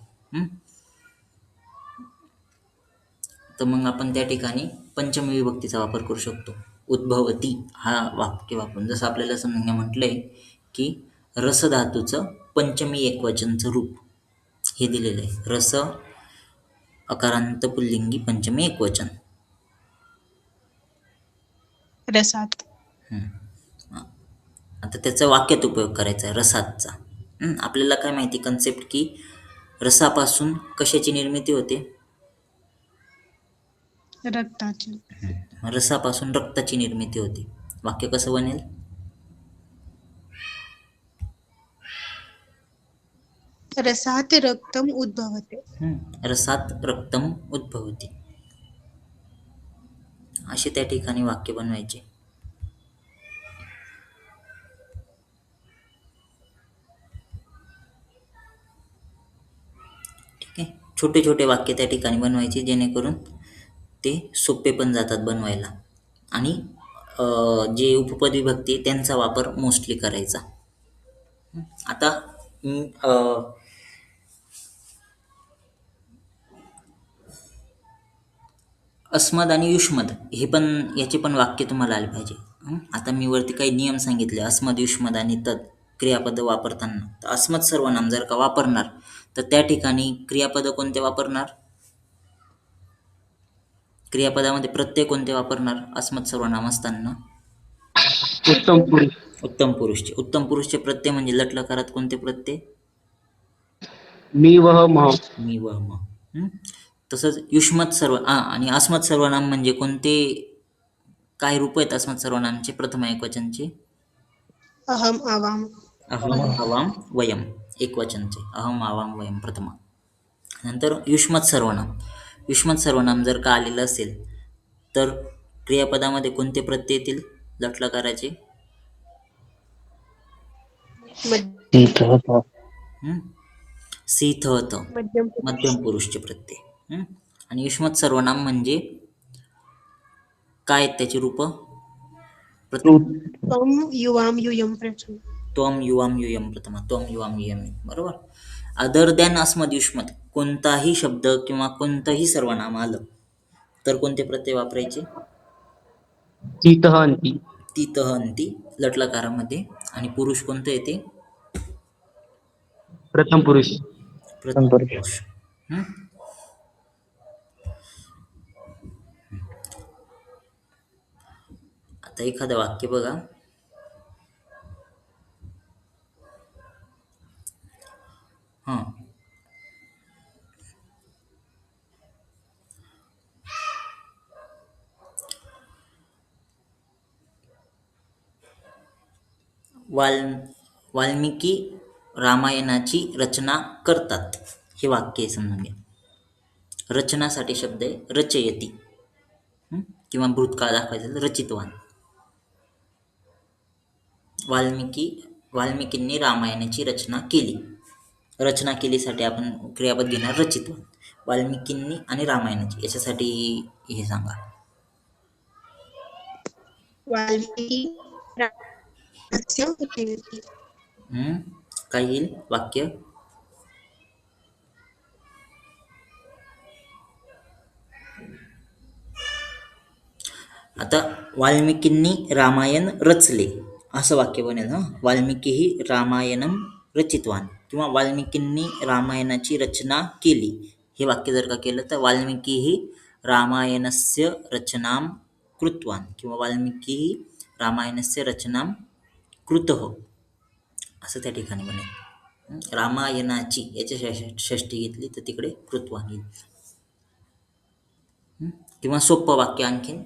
तर मग आपण त्या ठिकाणी पंचमी विभक्तीचा वापर करू शकतो. उद्भवती हा वाक्य वापरून, जसं आपल्याला समजून घ्या म्हटलंय की रस धातूचं पंचमी एकवचनचं रूप हे दिलेलं आहे. रस अकारांत पुल्लिंगी पंचमी एकवचन. रसात. आता त्याचा वाक्यात उपयोग करायचा आहे रसातचा. आपल्याला काय माहिती कन्सेप्ट की रसापासून कशाची निर्मिती होते? रक्ताची. रसापासून रक्ताची निर्मिती होते. वाक्य कसं बनेल? रसात रक्तम उद्भवते. रसात रक्तम उद्भवते. असे त्या ठिकाणी वाक्य बनवायचे. छोटे छोटे वाक्य त्या ठिकाणी बनवायचे जेणेकरून ते सोपे पण जातात बनवायला. आणि जे उपपद विभक्ती आहे त्यांचा वापर मोस्टली करायचा. आता अस्मद आणि युष्मद हे पण याचे पण वाक्य तुम्हाला आले पाहिजे. आता मी वरती काही नियम सांगितले अस्मद, युष्मद आणि तद क्रियापद वापरताना. तर अस्मद सर्वनाम जर का वापरणार तर त्या ठिकाणी क्रियापद कोणते वापरणार? क्रियापदामध्ये प्रत्यय कोणते वापरणार अस्मद सर्वनाम असताना? उत्तम पुरुष. उत्तम पुरुषचे. उत्तम पुरुषचे प्रत्यय म्हणजे लट लकारात कोणते प्रत्यय? मी वह मह. मी व म. तसंच युष्मत सर्व आणि अस्मत् सर्वनाम म्हणजे कोणते, काय रूप आहेत अस्मत् सर्वनामचे प्रथम एकवचनचे? अहम आवाम. अहम आवाम वयम एकवचनचे. अहम आवाम वयम प्रथमा. नंतर युष्मत सर्वनाम. युष्मत सर्वनाम जर का आलेलं असेल तर क्रियापदामध्ये कोणते प्रत्यय येतील लटलकाराचे? सी थ थ मध्यम पुरुषचे प्रत्यय. आणि युष्मत सर्वनाम म्हणजे काय त्याची रूप? त्वम युवाम युयम प्रथम. त्वम युवाम युयम प्रथमा. त्वम युवाम युयम. बरोबर. अदर दॅन अस्मद युष्मत कोणताही शब्द किंवा कोणतंही सर्वनाम आलं तर कोणते प्रत्यय वापरायचे? तीतः अंती. तीतः अंती लटलकारामध्ये. आणि पुरुष कोणतं येते? प्रथम पुरुष. प्रथम पुरुष. आता एखादं वाक्य बघा. हां वाल्मिकी रामायणाची रचना करतात हे वाक्य आहे समजून घ्या. रचनासाठी शब्द आहे रचयती. किंवा भूतकाळ दाखवायचं तर रचितवान. वाल्मिकींनी रामायणाची रचना केली. रचना केलीसाठी आपण क्रियापद घेणार रचितवान. वाल्मिकींनी आणि रामायणाची याच्यासाठी हे सांगा. वाल्मिकी काय येईल वाक्य? आता वाल्मिकींनी रामायण रचले असं वाक्य बनेल. वाल्मिकी ही रामायणम रचितवान किंवा वाल्मिकींनी रामायणाची रचना केली हे वाक्य जर का केलं तर वाल्मिकी ही रामायणस्य रचनाम कृतवान किंवा वाल्मिकी ही रामायणस्य रचनाम कृतः असं त्या ठिकाणी बनेल. रामायणाची याच्या षष्ठी घेतली तर तिकडे कृतवान येईल. किंवा सोपं वाक्य आणखीन,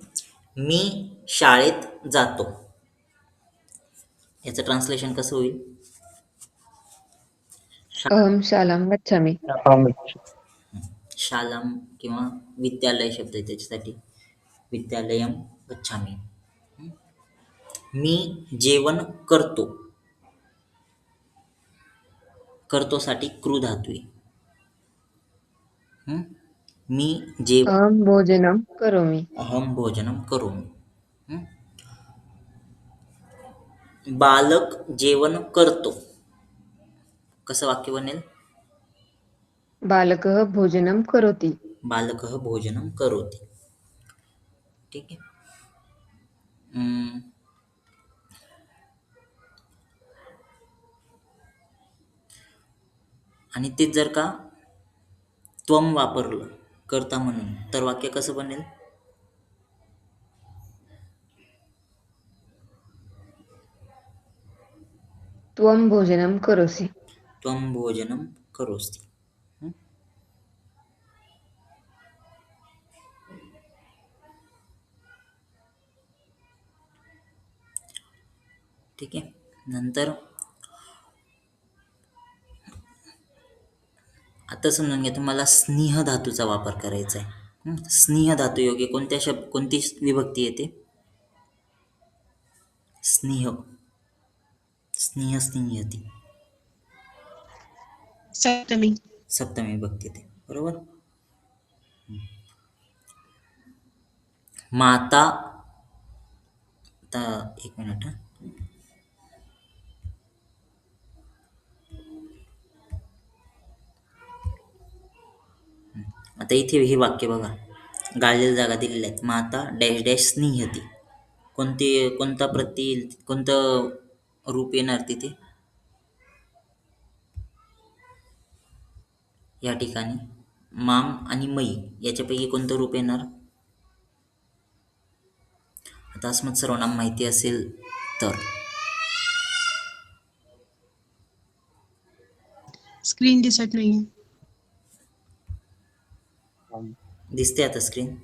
मी शाळेत जातो याचं ट्रान्सलेशन कसं होईल? अहम शालाम गच्छामि. शालाम किंवा विद्यालय शब्द आहे त्याच्यासाठी विद्यालयम गच्छामि. मी जेवण करतो. करतोसाठी कृ धातू आहे. मी जेवण. अहम भोजनम करोमि. अहम भोजनम करोमि. बालक जेवण करतो कसं वाक्य बनेल? बालकः भोजनं करोति. बालकः भोजनं करोति. ठीक आहे. आणि ते जर का त्वम वापरलं करता म्हणून तर वाक्य कसं बनेल? त्वं भोजनं करोसि. त्वं भोजनं करोसि. ठीक आहे. नंतर आता समजून घ्या तुम्हाला स्नेह धातूचा वापर करायचा आहे. स्नेह धातू योग्य कोणती विभक्ती येते? स्नेह. स्नेहती सप्तमी. सप्तमी विभक्ती येते. बरोबर. माता, आता एक मिनिट हा. आता इथे हे वाक्य बघा, गाळलेल्या जागा दिलेल्या आहेत. माता डॅश डॅश स्निह्यती. कोणता प्रती येईल, कोणतं रूप येणार तिथे या ठिकाणी? माम आणि मई याच्यापैकी कोणतं रूप येणार? आता अस्मत् सर्वांना माहिती असेल तर स्क्रीन दिसत नाहीये. दिसते आता स्क्रीन.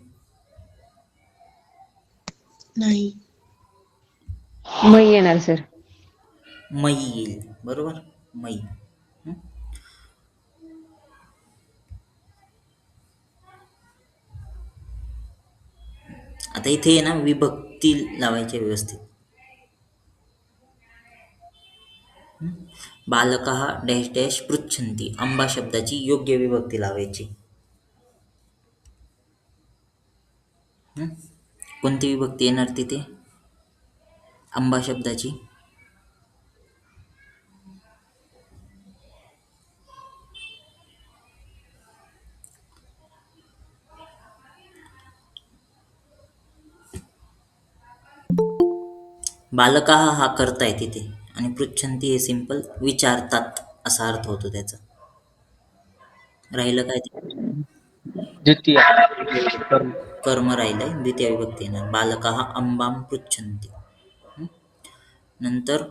नाही. मग येणार सर. मई येईल, बरोबर. मई. हं? आता इथे आहे ना विभक्ती लावायची व्यवस्थित. बालकाः डॅश डॅश पृच्छन्ति. आंबा शब्दाची योग्य विभक्ती लावायची. कोणती विभक्ती येणार तिथे आंबा शब्दाची? बालकाः हा कर्ता आहे तिथे आणि पृच्छन्ति हे सिंपल विचारतात असा अर्थ होतो त्याचा. राहिलं काय ते? द्वितीय कर्म. कर्म राहिलंय, द्वितीय विभक्ती येणार. बालकाः आंबां पृच्छन्ति. नंतर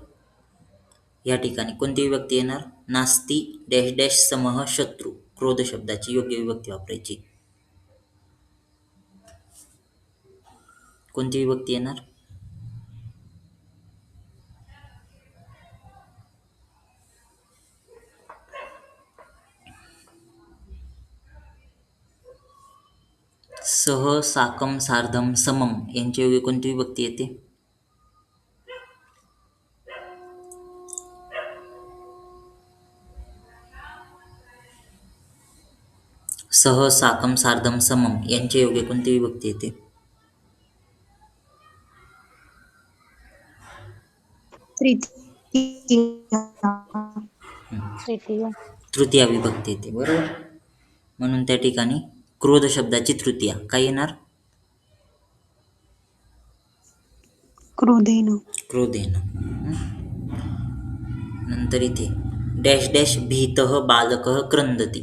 या ठिकाणी कोणती विभक्ती येणार? नास्ति डॅश डॅश समः शत्रू. क्रोध शब्दाची योग्य विभक्ती वापरायची. कोणती विभक्ती येणार? सह, साकं, सार्धं, समं यांच्यायोगी कोणती विभक्ती येते? सह, साकं, सार्धं, समं यांच्यायोगी कोणती विभक्ती येते? तृतीय. तृतीय. तृतीया विभक्ती येते, बरोबर. म्हणून त्या ठिकाणी क्रोध शब्दाची तृतीया काय येणार? क्रोधेन. क्रोधेन. नंतर इथे डॅश डॅश भीतः बालकः क्रंदती.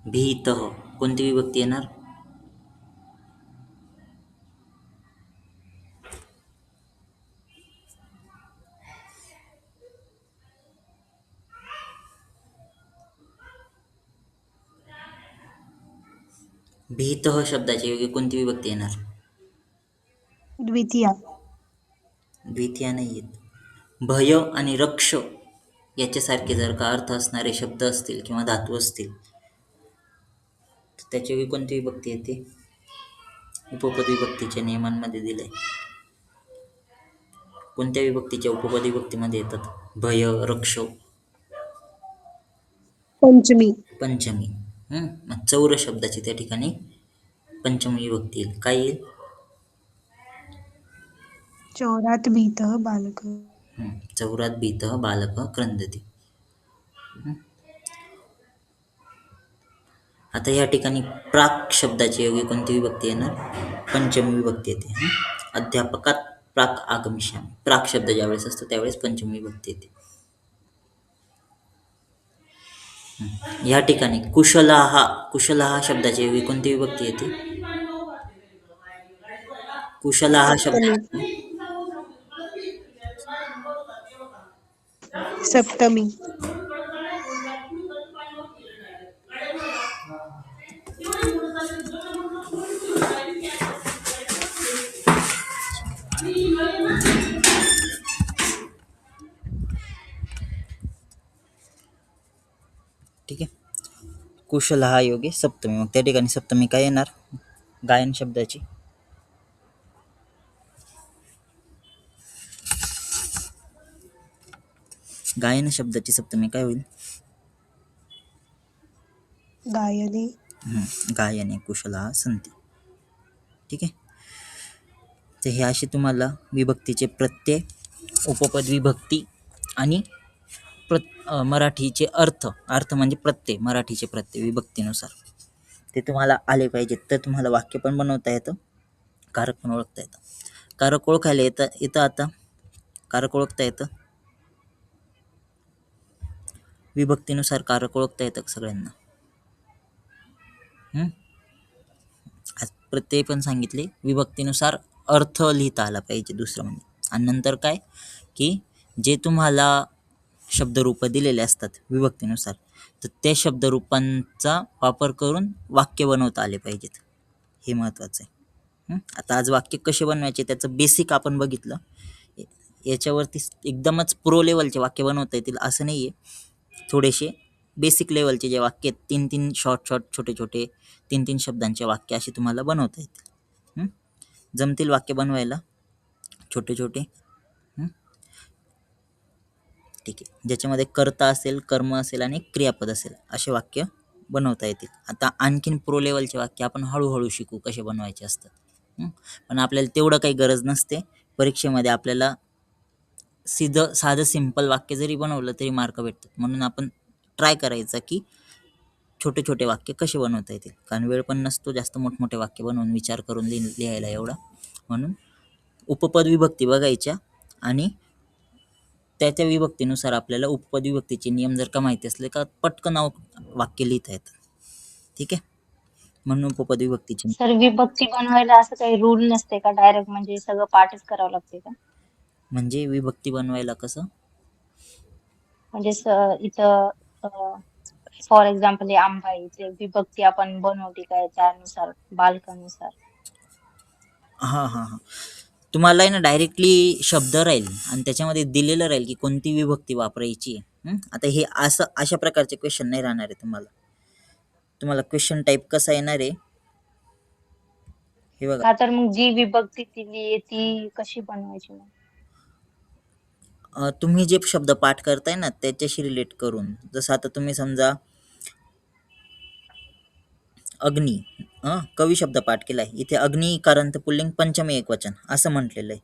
भीतः कोणती विभक्ती येणार? भीतः शब्दाच्या योगी कोणती विभक्ती येणार? द्वितीय. द्वितीया नाही येत. भय आणि रक्ष याच्यासारखे जर का अर्थ असणारे शब्द असतील किंवा धातू असतील तर त्याच्या योगी कोणती विभक्ती येते? उपपद विभक्तीच्या नियमांमध्ये दिलंय. कोणत्या विभक्तीच्या उपपद विभक्तीमध्ये येतात भय, रक्ष? पंचमी. पंचमी. मग चौर शब्दाची त्या ठिकाणी पंचमी विभक्ती येईल. काय येईल? चौरात भीतः बालकः. चौरात भीतः बालकः क्रंदती. आता या ठिकाणी प्राक शब्दाची योगी कोणती विभक्ती येणार? पंचमी विभक्ती येते. अध्यापकात प्राक आगमिष्यामि. प्राक शब्द ज्यावेळेस असतो त्यावेळेस पंचमी विभक्ती येते. या ठिकाणी कुशलाहा शब्दाची योगी कोणती विभक्ती येते? कुशलाहा शब्द सप्तमी. ठीक आहे. कुशलहा योगी सप्तमी. मग त्या ठिकाणी सप्तमी काय येणार? गायन शब्दाची. गायन शब्दाची सप्तमी काय होईल? गायने. गायने कुशलाः सन्ति. ठीक आहे. तर हे असे तुम्हाला विभक्तीचे प्रत्यय, उपपद विभक्ती आणि मराठीचे अर्थ म्हणजे प्रत्यय, मराठीचे प्रत्यय विभक्तीनुसार ते तुम्हाला आले पाहिजेत. तर तुम्हाला वाक्य पण बनवता येतं, कारक पण ओळखता येतं. कारक ओळखायला येतं आता. कारक ओळखता येतं, विभक्तीनुसार कारक ओळखता येतं सगळ्यांना. आज प्रत्यय पण सांगितले, विभक्तीनुसार अर्थ लिहिता आला पाहिजे दुसरं म्हणजे. आणि नंतर काय की जे तुम्हाला शब्दरूप दिलेले असतात विभक्तीनुसार, तर त्या शब्दरूपांचा वापर करून वाक्य बनवता आले पाहिजेत. हे महत्त्वाचं आहे. आता आज वाक्य कसे बनवायचे त्याचं बेसिक आपण बघितलं. याच्यावरती एकदमच प्रो लेवलचे वाक्य बनवता येतील असं नाही आहे. थोडेसे बेसिक लेवलचे जे वाक्य आहेत, 3 शॉर्ट छोटे 3 शब्दांचे वाक्य असे तुम्हाला बनवता येतील. जमतील वाक्य बनवायला छोटे. ठीक आहे. ज्याच्यामध्ये कर्ता असेल, कर्म असेल आणि क्रियापद असेल असे वाक्य बनवता येतील. आता आणखीन प्रो लेवलचे वाक्य आपण हळूहळू शिकू कसे बनवायचे असतात. पण आपल्याला तेवढं काही गरज नसते. परीक्षेमध्ये आपल्याला साधं सिंपल वाक्य जरी बनवलं तरी मार्क भेटतात. म्हणून आपण ट्राय करायचा की छोटे वाक्य कसे बनवता येतील. कारण वेळ पण नसतो जास्त मोठमोठे वाक्य बनवून विचार करून लिहायला एवढा. म्हणून उपपद विभक्ती बघायच्या आणि त्या विभक्तीनुसार आपल्याला उपपद विभक्तीचे नियम जर का माहिती असले का पटकन वाक्य लिहिता येतं. ठीक आहे. म्हणून उपपद विभक्तीचे सर विभक्ती बनवायला असं काही रूल नसते का? डायरेक्ट म्हणजे सगळं पाठच करावं लागते का? म्हणजे विभक्ती बनवायला कसं म्हणजे इथं फॉर एक्झाम्पल हे आंबा आहे, इथे विभक्ती आपण बनवली काय त्यानुसार, बालकानुसार. हां. तुम्हाला आहे ना डायरेक्टली शब्द राहील आणि त्याच्यामध्ये दिलेलं राहील की कोणती विभक्ती वापरायची आहे. आता हे अशा प्रकारचे क्वेश्चन नाही राहणार आहे तुम्हाला क्वेश्चन टाईप कसा येणार आहे हे बघा. का तर मग जी विभक्ती दिली आहे ती कशी बनवायची मग? तुम्ही जे शब्द पाठ करताय ना त्याच्याशी रिलेट करून, जसं आता तुम्ही समजा अग्नी कवी शब्द पाठ केलाय. इथे अग्नी इकारांत पुल्लिंग पंचमी एकवचन असं म्हटलेलं आहे.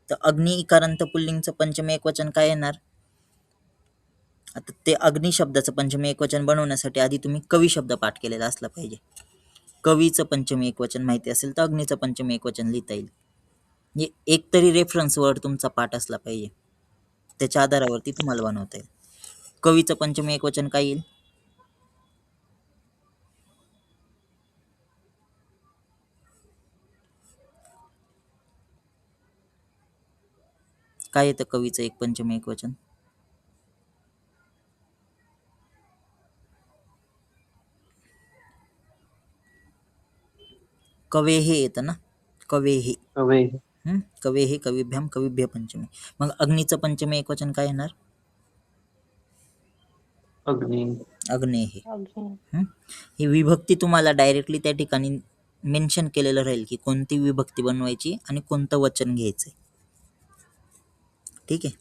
तर अग्नी इकारांत पुल्लिंगचं पंचमी एकवचन काय येणार? आता ते अग्नी शब्दाचं पंचमी एकवचन बनवण्यासाठी आधी तुम्ही कवी शब्द पाठ केलेला असला पाहिजे. कवीचं पंचमी एकवचन माहिती असेल तर अग्नीचं पंचमी एकवचन लिहिता येईल. म्हणजे एक तरी रेफरन्स वर्ड तुमचा पाठ असला पाहिजे, त्याच्या आधारावरती तुम्हाला बनवता येईल. कवीचं पंचमी एकवचन काय येईल? काय येतं कवीचं एक पंचमी एकवचन? कवेः येतं ना, कवेः. कवे कवेः कविभ्याम कविभ्य पंचमी. मग अग्नीचं पंचमी एकवचन काय येणार? अग्नी अग्नेः. अग्नी. ही विभक्ती तुम्हाला डायरेक्टली त्या ठिकाणी मेन्शन केलेलं राहील की कोणती विभक्ती बनवायची आणि कोणतं वचन घ्यायचंय. ठीक आहे.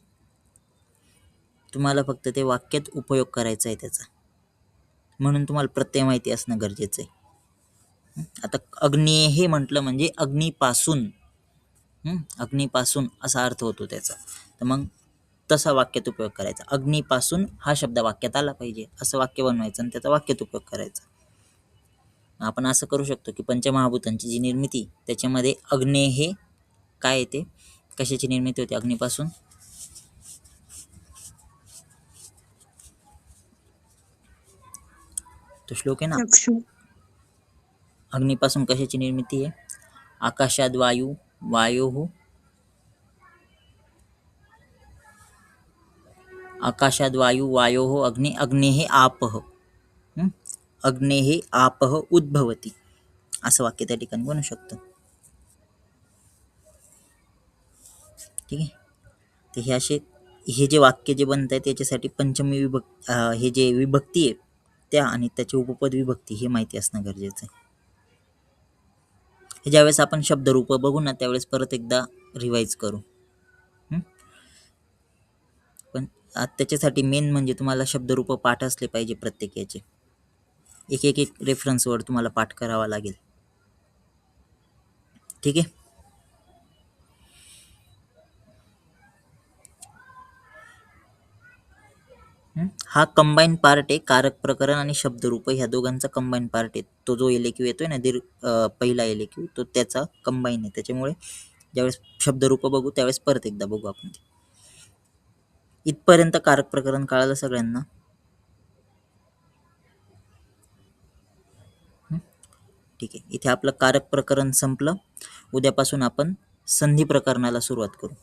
तुम्हाला फक्त ते वाक्यात उपयोग करायचा आहे त्याचा, म्हणून तुम्हाला प्रत्यय माहिती असणं गरजेचं आहे. आता अग्नेः म्हटलं म्हणजे अग्नीपासून असा अर्थ होतो त्याचा. तर मग तसा वाक्यात उपयोग करायचा. अग्नीपासून हा शब्द वाक्यात आला पाहिजे असं वाक्य बनवायचं आणि त्याचा वाक्यात उपयोग करायचा. आपण असं करू शकतो की पंचमहाभूतांची जी निर्मिती त्याच्यामध्ये अग्नेः काय येते, कशाची निर्मिती होते अग्नीपासून? तो श्लोक आहे ना, चक्षु. अग्नीपासून कशाची निर्मिती आहे? आकाशाद वायू, वायोः आकाशाद वायू, वायोः अग्नि, अग्नेः आपः. अग्नेः आपः उद्भवति असं वाक्य त्या ठिकाणी बनू शकतं. ठीक आहे. तर हे जे वाक्य जे बनत आहे त्याच्यासाठी पंचमी हे जे विभक्ती आहे त्या आणि त्याची उपपद विभक्ती हे माहिती असणं गरजेचं आहे. हे ज्यावेळेस आपण शब्दरूप बघू ना त्यावेळेस परत एकदा रिवाईज करू. पण त्याच्यासाठी मेन म्हणजे तुम्हाला शब्दरूप पाठ असले पाहिजे प्रत्येक याचे. एक रेफरन्सवर तुम्हाला पाठ करावा लागेल. ठीक आहे. हा कंबाईन पार्ट आहे. कारक प्रकरण आणि शब्दरूप ह्या दोघांचा कंबाईन पार्ट आहे. तो जो एलएक्यू येतोय ना पहिला एलएक्यू तो त्याचा कंबाईन आहे. त्याच्यामुळे ज्यावेळेस शब्दरूप बघू त्यावेळेस परत एकदा बघू आपण ते. इथपर्यंत कारक प्रकरण कळालं सगळ्यांना? ठीक आहे. इथे आपलं कारक प्रकरण संपलं. उद्यापासून आपण संधी प्रकरणाला सुरुवात करू.